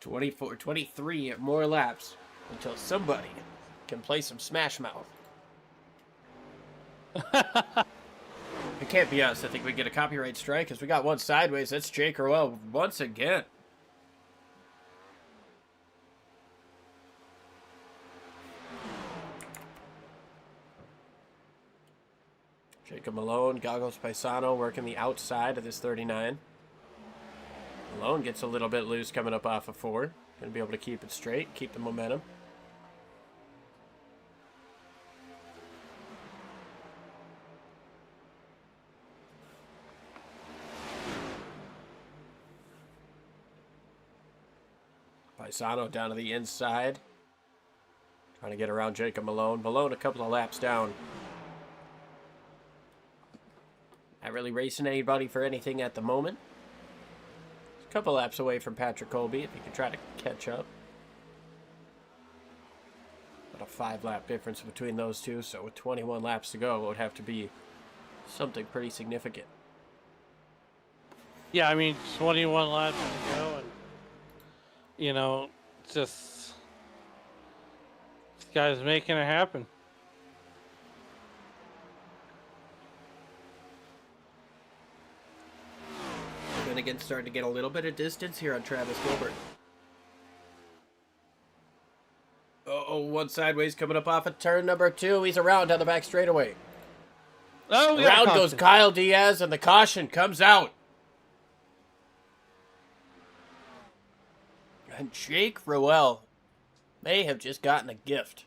(24, 23 more laps until somebody can play some Smash Mouth. It can't be us. I think we get a copyright strike because we got one sideways. That's Jake Rowell once again. Jacob Malone, Goggles Paisano working the outside of this 39. Malone gets a little bit loose coming up off of 4. Going to be able to keep it straight, keep the momentum. Paisano down to the inside. Trying to get around Jacob Malone. Malone a couple of laps down. Not really racing anybody for anything at the moment. A couple laps away from Patrick Colby if he could try to catch up. About a 5-lap difference between those two, so with 21 laps to go, it would have to be something pretty significant. Yeah, I mean, 21 laps to go, and, you know, just, this guy's making it happen. Finnegan starting to get a little bit of distance here on Travis Gilbert. Uh-oh, one sideways coming up off of turn number 2. He's around on the back straightaway. Oh, we got a Around goes caution. Kyle Diaz, and the caution comes out. And Jake Ruel may have just gotten a gift.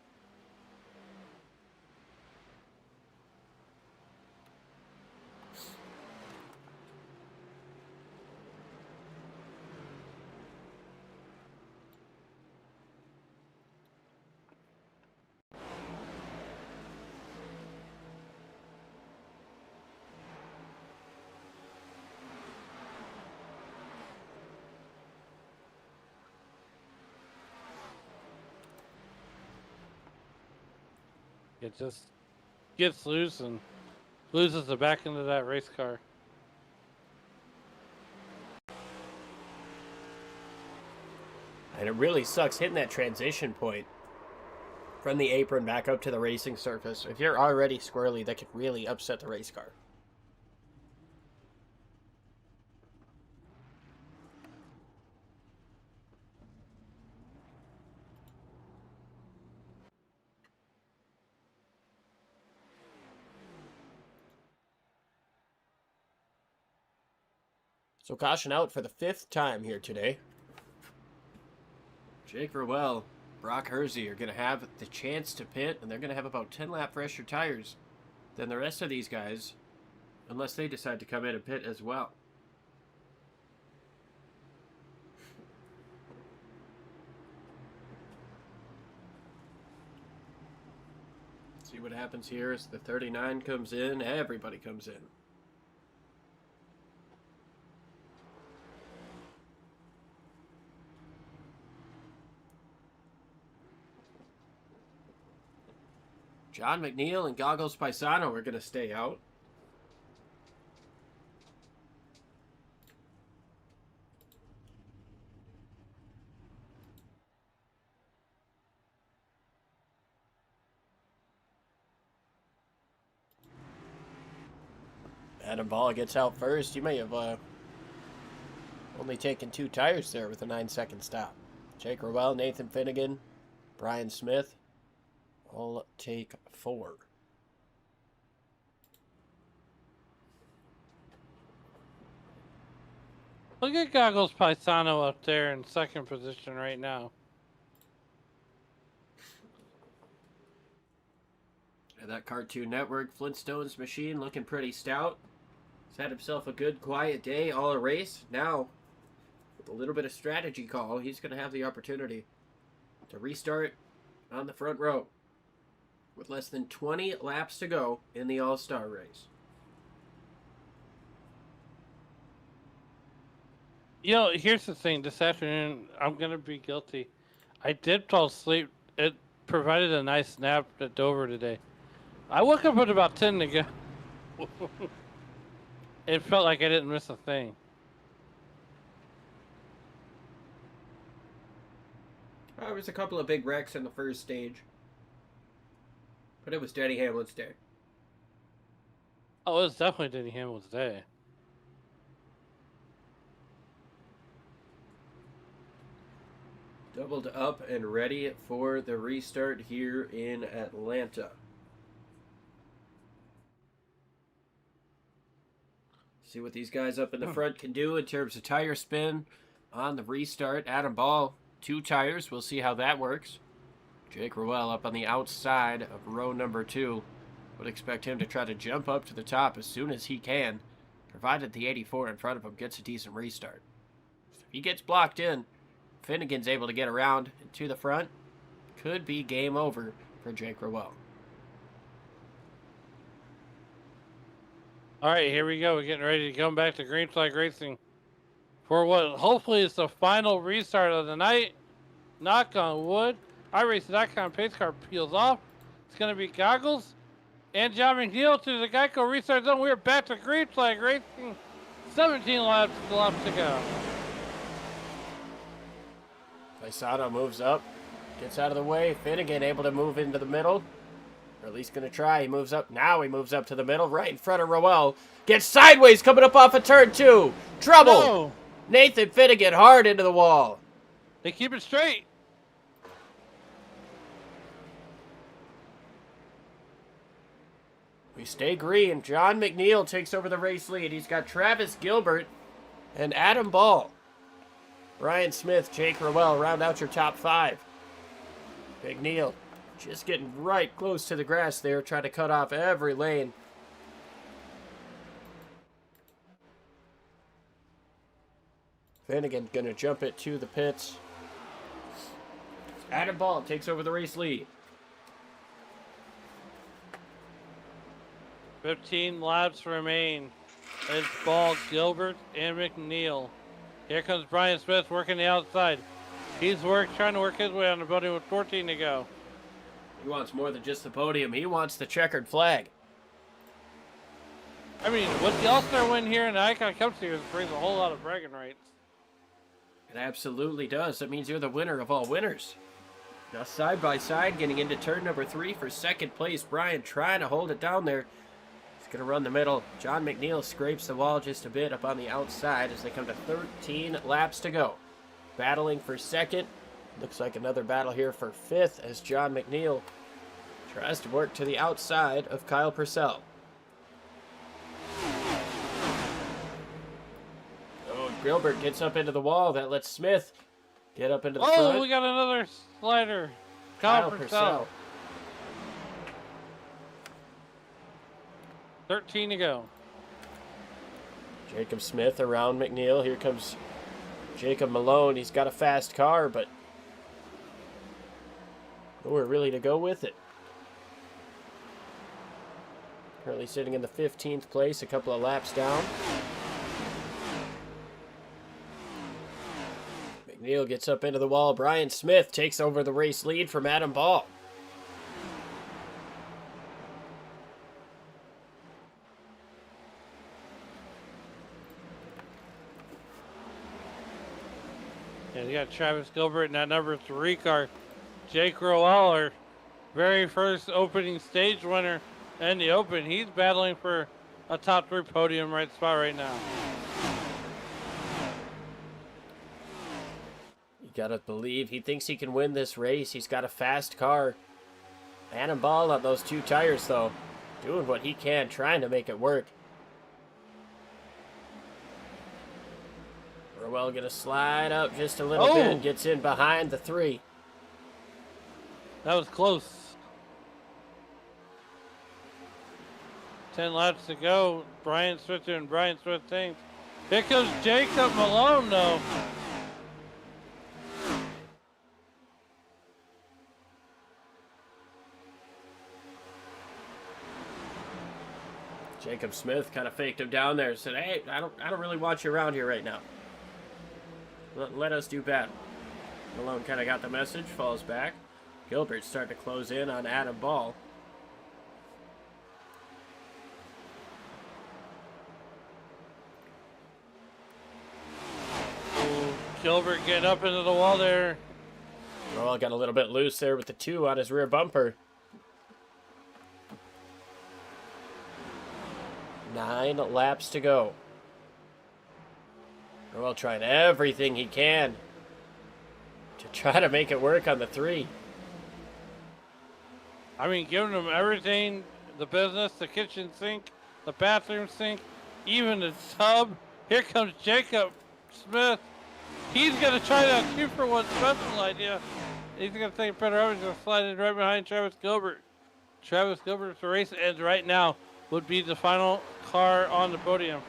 It just gets loose and loses the back end of that race car. And it really sucks hitting that transition point from the apron back up to the racing surface. If you're already squirrely, that could really upset the race car. So caution out for the 5th time here today. Jake Ruel, Brock Hersey are going to have the chance to pit, and they're going to have about 10 lap fresher tires than the rest of these guys, unless they decide to come in and pit as well. See what happens here as the 39 comes in. Everybody comes in. John McNeil and Goggles Paisano are going to stay out. Adam Ball gets out first. You may have only taken 2 tires there with a 9-second stop. Jake Ruel, Nathan Finnegan, Brian Smith. I'll take 4. Look at Goggles Paisano up there in 2nd position right now. And that Cartoon Network Flintstones machine looking pretty stout. He's had himself a good quiet day, all a race. Now, with a little bit of strategy call, he's going to have the opportunity to restart on the front row with less than 20 laps to go in the All-Star race. You know, here's the thing. This afternoon, I'm going to be guilty. I did fall asleep. It provided a nice nap at Dover today. I woke up at about 10 to go. It felt like I didn't miss a thing. There was a couple of big wrecks in the first stage. But it was Denny Hamlin's day. Oh, it was definitely Denny Hamlin's day. Doubled up and ready for the restart here in Atlanta. See what these guys up in the front can do in terms of tire spin on the restart. Adam Ball, 2 tires. We'll see how that works. Jake Ruel up on the outside of row number 2. Would expect him to try to jump up to the top as soon as he can, provided the 84 in front of him gets a decent restart. If he gets blocked in, Finnegan's able to get around to the front. Could be game over for Jake Rowell. All right, here we go. We're getting ready to come back to Green Flag Racing for what hopefully is the final restart of the night. Knock on wood. iRacing.com pace car peels off. It's going to be Goggles and John McNeil to the Geico restart zone. We're back to Green Flag Racing. 17 laps to go. Paisano moves up, gets out of the way. Finnegan able to move into the middle. Or at least going to try. He moves up. Now he moves up to the middle, right in front of Rowell. Gets sideways, coming up off of turn 2. Trouble! No. Nathan Finnegan hard into the wall. They keep it straight. We stay green. John McNeil takes over the race lead. He's got Travis Gilbert and Adam Ball. Brian Smith, Jake Rowell round out your top 5. McNeil just getting right close to the grass there, trying to cut off every lane. Finnegan gonna jump it to the pits. Adam Ball takes over the race lead. 15 laps remain. It's Ball, Gilbert, and McNeil. Here comes Brian Smith working the outside. He's trying to work his way on the podium with 14 to go. He wants more than just the podium. He wants the checkered flag. I mean, with the All-Star win here in the Icon Cup Series brings a whole lot of bragging rights. It absolutely does. That means you're the winner of all winners. Now side by side, getting into turn number 3 for second place. Brian trying to hold it down there. He's going to run the middle. John McNeil scrapes the wall just a bit up on the outside as they come to 13 laps to go. Battling for second. Looks like another battle here for 5th as John McNeil tries to work to the outside of Kyle Purcell. Oh, Gilbert gets up into the wall. That lets Smith get up into the front. Oh, we got another slider. Kyle Purcell. 13 to go. Jacob Smith around McNeil. Here comes Jacob Malone. He's got a fast car, but nowhere really to go with it. Currently sitting in the 15th place, a couple of laps down. McNeil gets up into the wall. Brian Smith takes over the race lead from Adam Ball. And you got Travis Gilbert in that number 3 car. Jake Rowell, our very first opening stage winner in the Open. He's battling for a top 3 podium right spot right now. You gotta believe he thinks he can win this race. He's got a fast car. Adam Ball on those 2 tires, though. Doing what he can, trying to make it work. Rowell gonna slide up just a little bit and gets in behind the 3. That was close. 10 laps to go. Brian Smith doing Brian Smith things. Here comes Jacob Malone, though. Jacob Smith kind of faked him down there. Said, "Hey, I don't really want you around here right now. Let us do battle." Malone kind of got the message, falls back. Gilbert's starting to close in on Adam Ball. Ooh, Gilbert getting up into the wall there. Rowell got a little bit loose there with the 2 on his rear bumper. 9 laps to go. Rowell trying everything he can to try to make it work on the 3. I mean, giving them everything, the business, the kitchen sink, the bathroom sink, even the tub. Here comes Jacob Smith. He's going to try that 2-for-1 special idea. He's going to take a better over. He's going to slide in right behind Travis Gilbert. Travis Gilbert's race ends right now. Would be the final car on the podium.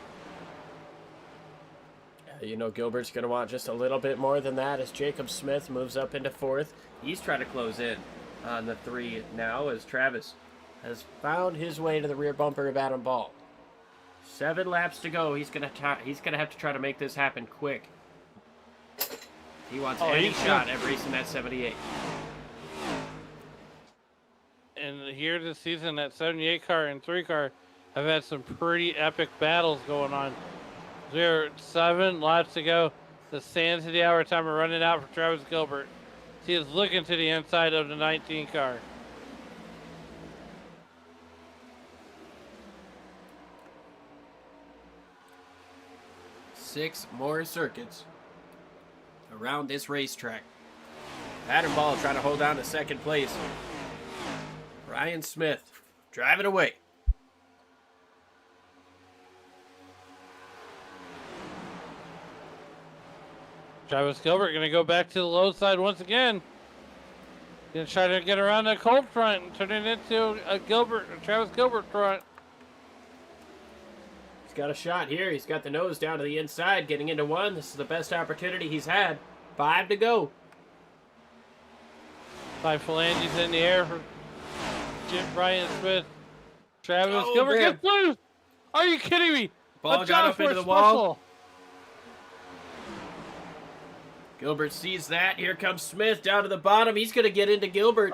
You know, Gilbert's going to want just a little bit more than that as Jacob Smith moves up into fourth. He's trying to close in on the 3 now as Travis has found his way to the rear bumper of Adam Ball. 7 laps to go. He's gonna have to try to make this happen quick. He wants any shot at racing that 78. And here this season, that 78 car and 3 car have had some pretty epic battles going on. There are 7 laps to go. The sands of the hour timer running out for Travis Gilbert. He is looking to the inside of the 19 car. Six more circuits around this racetrack. Adam Ball trying to hold on to second place. Brian Smith driving away. Travis Gilbert going to go back to the low side once again. Going to try to get around that cold front and turn it into a Travis Gilbert front. He's got a shot here. He's got the nose down to the inside, getting into 1. This is the best opportunity he's had. 5 to go. 5 phalanges in the air for Brian Smith. Travis Gilbert gets loose. Are you kidding me? Ball got up into the wall. Gilbert sees that. Here comes Smith down to the bottom. He's going to get into Gilbert.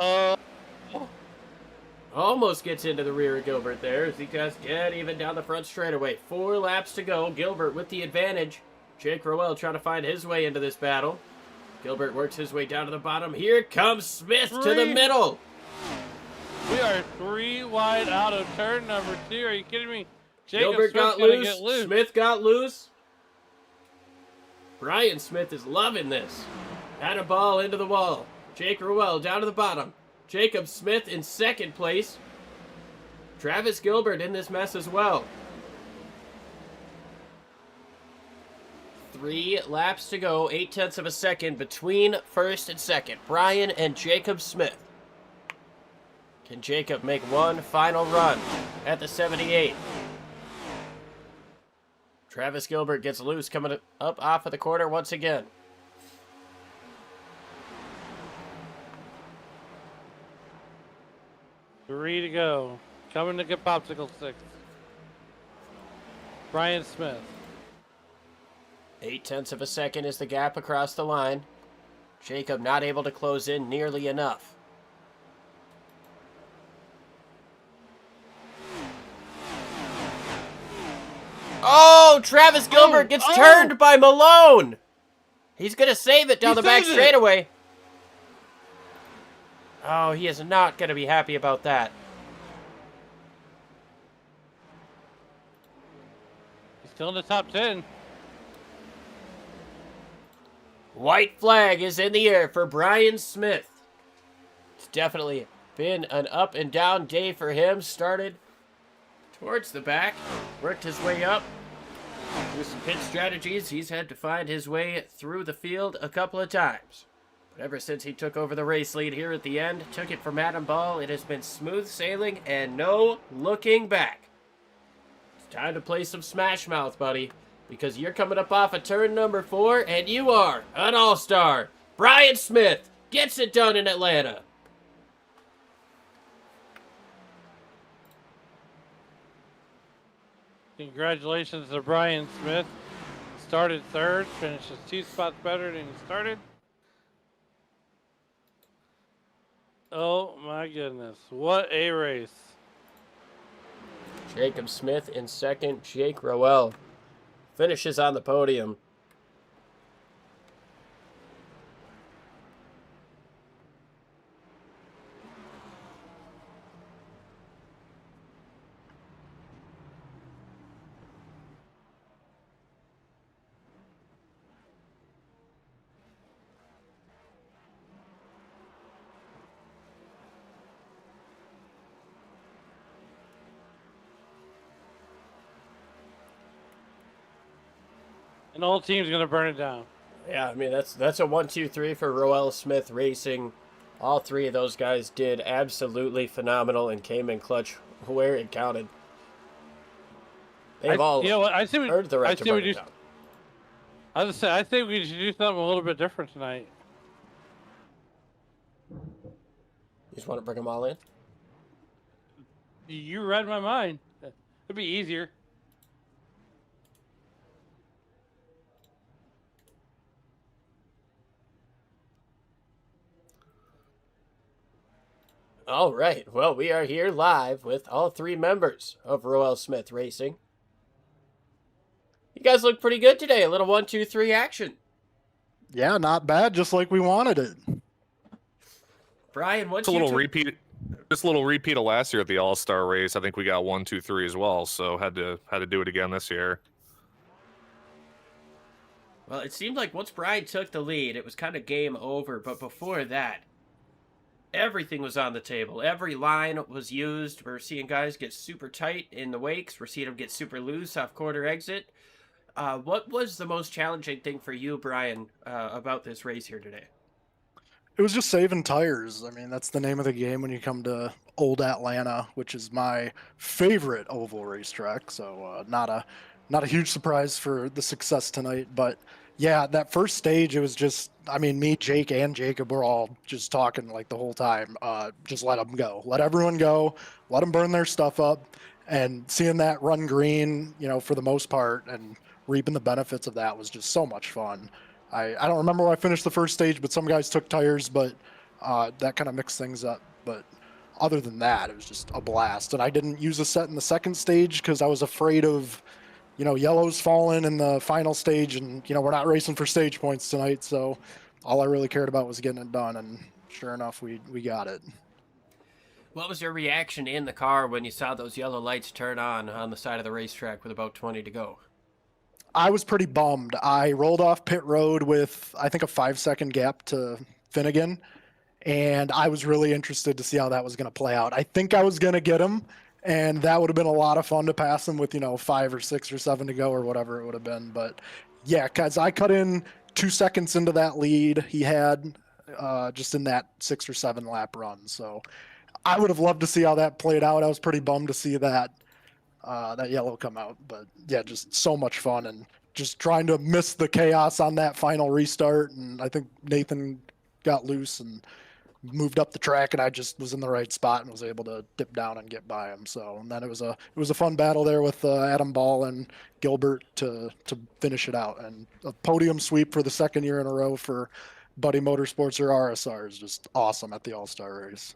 Almost gets into the rear of Gilbert there as he just get even down the front straightaway. 4 laps to go. Gilbert with the advantage. Jake Rowell trying to find his way into this battle. Gilbert works his way down to the bottom. Here comes Smith to the middle. We are 3 wide out of turn number 2. Are you kidding me? Gilbert got loose. Smith got loose. Brian Smith is loving this. Had a ball into the wall. Jake Rowell down to the bottom. Jacob Smith in second place. Travis Gilbert in this mess as well. 3 laps to go. 0.8 of a second between first and second. Brian and Jacob Smith. Can Jacob make one final run at the 78? Travis Gilbert gets loose coming up off of the corner once again. Three to go. Coming to get popsicle sticks. Brian Smith. 0.8 of a second is the gap across the line. Jacob not able to close in nearly enough. Oh, Travis Gilbert gets turned by Malone. He's going to save it down the back straightaway. Oh, he is not going to be happy about that. He's still in the top 10. White flag is in the air for Brian Smith. It's definitely been an up and down day for him. Started towards the back, worked his way up. With some pit strategies, he's had to find his way through the field a couple of times. But ever since he took over the race lead here at the end, took it from Adam Ball, it has been smooth sailing and no looking back. It's time to play some Smash Mouth, buddy, because you're coming up off of turn number 4, and you are an all-star. Brian Smith gets it done in Atlanta. Congratulations to Brian Smith. Started third, finishes 2 spots better than he started. Oh my goodness, what a race. Jacob Smith in second. Jake Rowell finishes on the podium. And the whole team's going to burn it down. Yeah, I mean, that's a 1-2-3 for Rowell Smith Racing. All 3 of those guys did absolutely phenomenal and came in clutch where it counted. They've all earned the right to burn it down. I just say I think we should do something a little bit different tonight. You just want to bring them all in? You read my mind. It'd be easier. All right. Well, we are here live with all 3 members of Roel Smith Racing. You guys look pretty good today. A little 1, 2, 3 action. Yeah, not bad. Just like we wanted it. Brian, what's Just a little repeat. Just a little repeat of last year at the All Star race. I think we got 1, 2, 3 as well. So had to do it again this year. Well, it seemed like once Brian took the lead, it was kind of game over. But before that, everything was on the table. Every line was used. We're seeing guys get super tight in the wakes. We're seeing them get super loose off quarter exit. What was the most challenging thing for you, Brian, about this race here today? It was just saving tires. I mean, that's the name of the game when you come to Old Atlanta, which is my favorite oval racetrack. So not a huge surprise for the success tonight. But yeah, that first stage, it was just, I mean, me, Jake, and Jacob were all just talking like the whole time. Just let them go. Let everyone go. Let them burn their stuff up. And seeing that run green, for the most part, and reaping the benefits of that was just so much fun. I don't remember where I finished the first stage, but some guys took tires, but that kind of mixed things up. But other than that, it was just a blast. And I didn't use a set in the second stage because I was afraid of, yellows falling in the final stage. And, we're not racing for stage points tonight. So all I really cared about was getting it done. And sure enough, we got it. What was your reaction in the car when you saw those yellow lights turn on the side of the racetrack with about 20 to go? I was pretty bummed. I rolled off pit road with, I think, a 5-second gap to Finnegan, and I was really interested to see how that was going to play out. I think I was going to get him, and that would have been a lot of fun to pass him with, 5 or 6 or 7 to go or whatever it would have been. But yeah, because I cut in 2 seconds into that lead he had just in that 6 or 7 lap run. So I would have loved to see how that played out. I was pretty bummed to see that yellow come out. But yeah, just so much fun and just trying to miss the chaos on that final restart. And I think Nathan got loose and moved up the track, and I just was in the right spot and was able to dip down and get by him. So, and then it was a fun battle there with Adam Ball and Gilbert to finish it out, and a podium sweep for the second year in a row for Buddy Motorsports or RSR is just awesome at the All-Star race.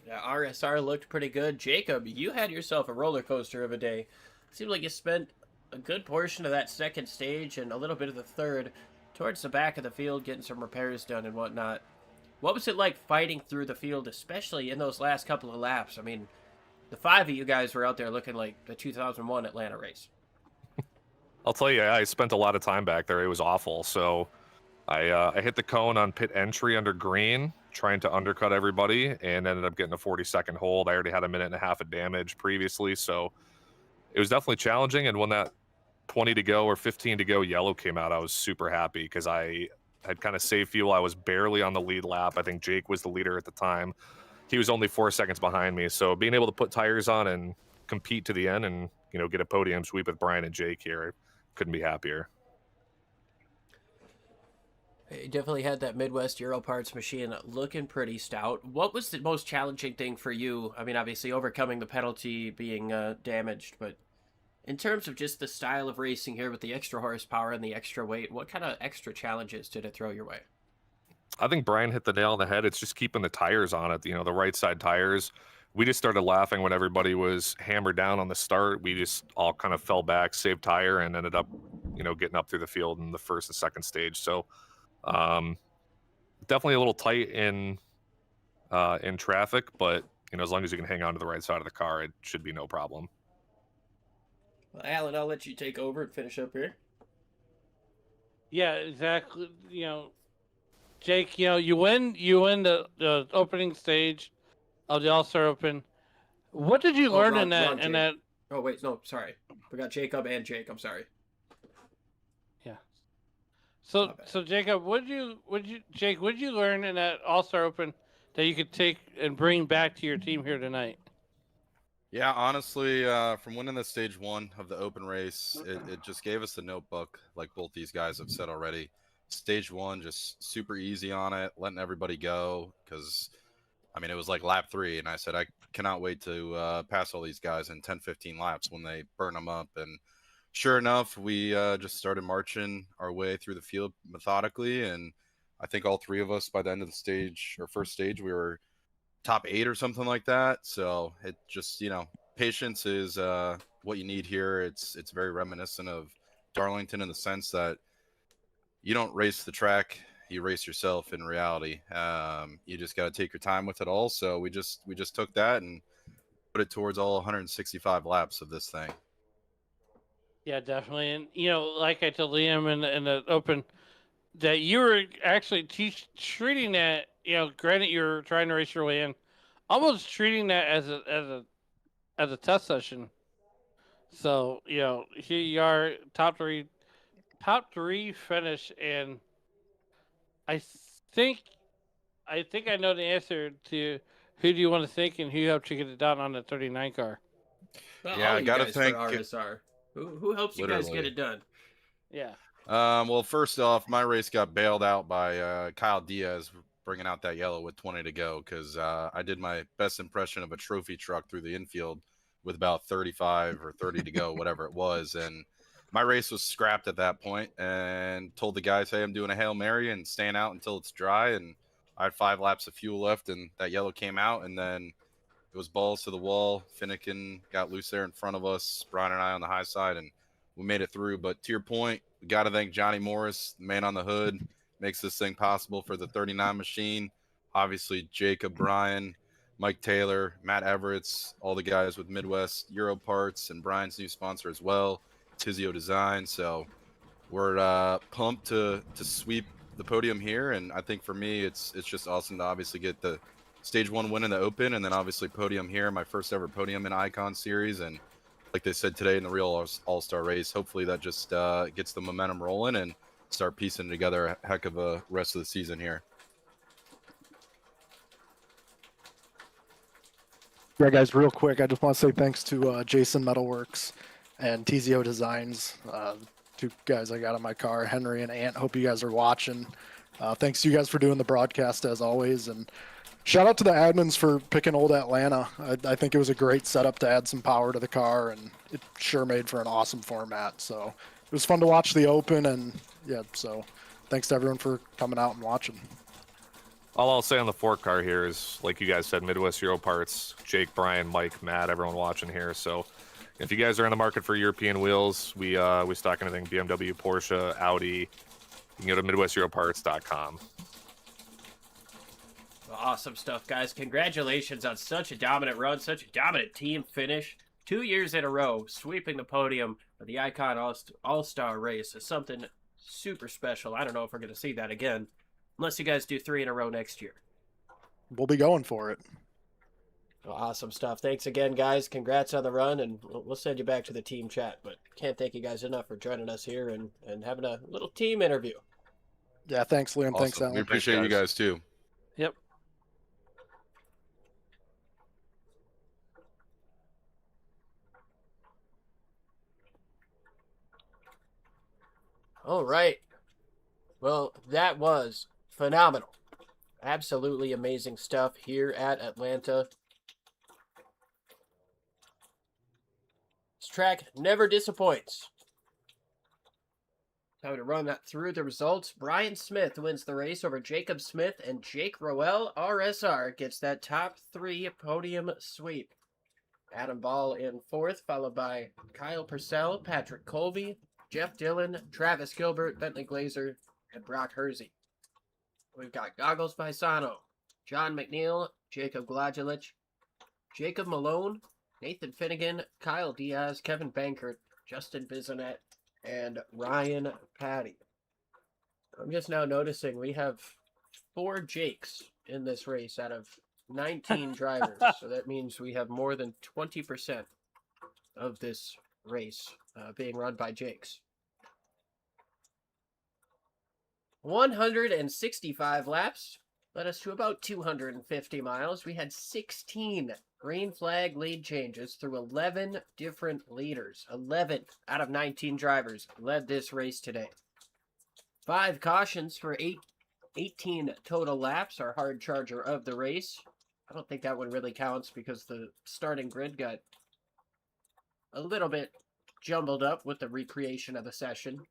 Yeah, RSR looked pretty good. Jacob, you had yourself a roller coaster of a day. Seemed like you spent a good portion of that second stage and a little bit of the third towards the back of the field getting some repairs done and whatnot. What was it like fighting through the field, especially in those last couple of laps? I mean, the 5 of you guys were out there looking like the 2001 Atlanta race. I'll tell you, I spent a lot of time back there. It was awful. So I hit the cone on pit entry under green, trying to undercut everybody, and ended up getting a 40-second hold. I already had a minute and a half of damage previously, so it was definitely challenging. And when that 20 to go or 15 to go yellow came out, I was super happy because I had kind of saved fuel. I was barely on the lead lap. I think Jake was the leader at the time. He was only 4 seconds behind me. So being able to put tires on and compete to the end and, get a podium sweep with Brian and Jake here, couldn't be happier. You definitely had that Midwest Euro Parts machine looking pretty stout. What was the most challenging thing for you? I mean, obviously overcoming the penalty being damaged, but in terms of just the style of racing here with the extra horsepower and the extra weight, what kind of extra challenges did it throw your way? I think Brian hit the nail on the head. It's just keeping the tires on it, the right side tires. We just started laughing when everybody was hammered down on the start. We just all kind of fell back, saved tire, and ended up, getting up through the field in the first and second stage. So definitely a little tight in traffic, but, as long as you can hang on to the right side of the car, it should be no problem. Well, Alan, I'll let you take over and finish up here. Yeah, exactly. Jake, you win the opening stage of the All-Star Open. What did you learn in that? Oh wait, no, sorry. We got Jacob and Jake. I'm sorry. Yeah. So Jacob, would you learn in that All-Star Open that you could take and bring back to your team here tonight? Yeah, honestly, from winning the stage 1 of the open race, it just gave us the notebook, like both these guys have said already. Stage 1, just super easy on it, letting everybody go, because, I mean, it was like lap 3, and I said, I cannot wait to pass all these guys in 10, 15 laps when they burn them up, and sure enough, we just started marching our way through the field methodically, and I think all three of us, by the end of the stage, or first stage, we were top 8 or something like that. So it just, patience is what you need here. It's very reminiscent of Darlington in the sense that you don't race the track, you race yourself in reality. You just got to take your time with it all. So we just took that and put it towards all 165 laps of this thing. Yeah, definitely. And like I told Liam in the open, that you were actually treating that. Granted, you're trying to race your way in, almost treating that as a test session. So here you are, top three finish, and I think I know the answer to who do you want to thank and who helped you get it done on the 39 car. Well, Yeah, all I of you gotta guys thank for RSR. Who helps you guys get literally. it done? Yeah. Well, first off, my race got bailed out by Kyle Diaz bringing out that yellow with 20 to go because I did my best impression of a trophy truck through the infield with about 35 or 30 to go, whatever it was. And my race was scrapped at that point and told the guys, hey, I'm doing a Hail Mary and staying out until it's dry. And I had 5 laps of fuel left and that yellow came out. And then it was balls to the wall. Finnegan got loose there in front of us, Brian and I on the high side, and we made it through. But to your point, we got to thank Johnny Morris, the man on the hood, makes this thing possible for the 39 machine. Obviously, Jacob, Brian, Mike Taylor, Matt Everett's, all the guys with Midwest Euro Parts, and Brian's new sponsor as well, Tizio Design. So we're pumped to sweep the podium here, and I think for me, it's just awesome to obviously get the stage 1 win in the open, and then obviously podium here, my first ever podium in Icon Series, and like they said today in the real All-Star race, hopefully that just gets the momentum rolling and start piecing together a heck of a rest of the season here. Yeah, guys, real quick, I just want to say thanks to Jason Metalworks and TZO Designs, 2 guys I got in my car, Henry and Ant. Hope you guys are watching. Thanks to you guys for doing the broadcast as always, and shout out to the admins for picking Old Atlanta. I think it was a great setup to add some power to the car, and it sure made for an awesome format. So it was fun to watch the Open, and yeah, so thanks to everyone for coming out and watching. All I'll say on the fork car here is, like you guys said, Midwest Euro Parts, Jake, Brian, Mike, Matt, everyone watching here. So if you guys are in the market for European wheels, we stock anything BMW, Porsche, Audi. You can go to MidwestEuroparts.com. Awesome stuff, guys. Congratulations on such a dominant run, such a dominant team finish. 2 years in a row, sweeping the podium of the Icon All-Star race is something super special. I don't know if we're going to see that again, unless you guys do 3 in a row next year. We'll be going for it. Well, awesome stuff. Thanks again, guys. Congrats on the run, and we'll send you back to the team chat. But can't thank you guys enough for joining us here and having a little team interview. Yeah, thanks, Liam. Awesome. Thanks, Alan. We appreciate you guys too. Yep. All right. Well, that was phenomenal. Absolutely amazing stuff here at Atlanta. This track never disappoints. Time to run that through the results. Brian Smith wins the race over Jacob Smith, and Jake Roel, RSR, gets that top 3 podium sweep. Adam Ball in 4th, followed by Kyle Purcell, Patrick Colby, Jeff Dillon, Travis Gilbert, Bentley Glazer, and Brock Hersey. We've got Goggles Paisano, John McNeil, Jacob Gladulich, Jacob Malone, Nathan Finnegan, Kyle Diaz, Kevin Bankert, Justin Bisonet, and Ryan Patty. I'm just now noticing we have 4 Jakes in this race out of 19 drivers. So that means we have more than 20% of this race being run by Jakes. 165 laps led us to about 250 miles. We had 16 Green flag lead changes through 11 different leaders. 11 out of 19 drivers led this race today. 5 cautions for 18 total laps. Our hard charger of the race. I don't think that one really counts because the starting grid got a little bit jumbled up with the recreation of the session.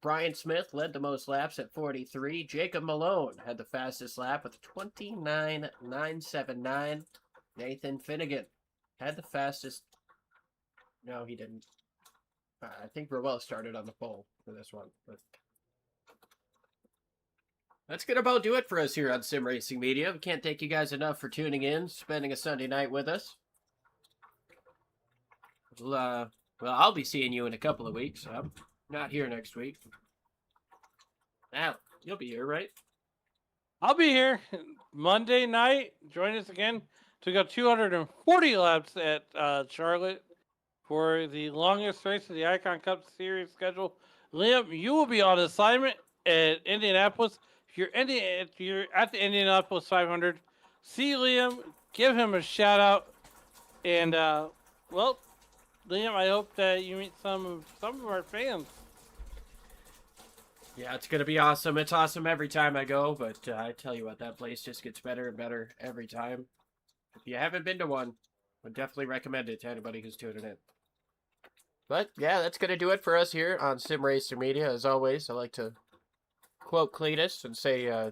Brian Smith led the most laps at 43. Jacob Malone had the fastest lap with 29.979. Nathan Finnegan had the fastest. No, he didn't. I think Rowell started on the pole for this one. But that's going to about do it for us here on Sim Racing Media. We can't thank you guys enough for tuning in, spending a Sunday night with us. Well, I'll be seeing you in a couple of weeks. I'm not here next week. Al, you'll be here, right? I'll be here Monday night. Join us again to go 240 laps at Charlotte for the longest race of the Icon Cup Series schedule. Liam, you will be on assignment at Indianapolis. If you're at the Indianapolis 500, see Liam, give him a shout out, and well, Liam, I hope that you meet some of our fans. Yeah, it's going to be awesome. It's awesome every time I go, but I tell you what, that place just gets better and better every time. If you haven't been to one, I would definitely recommend it to anybody who's tuning in. But, yeah, that's going to do it for us here on Sim Racer Media. As always, I like to quote Cletus and say,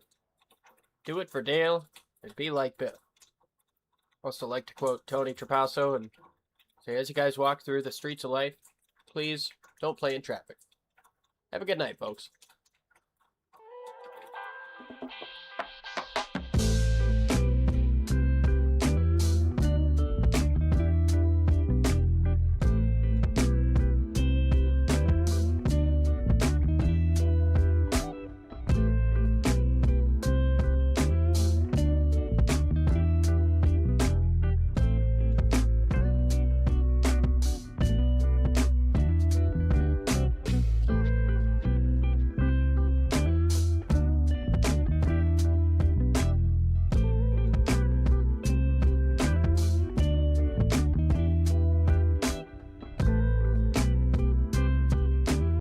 do it for Dale and be like Bill. Also like to quote Tony Trapasso and say, as you guys walk through the streets of life, please don't play in traffic. Have a good night, folks.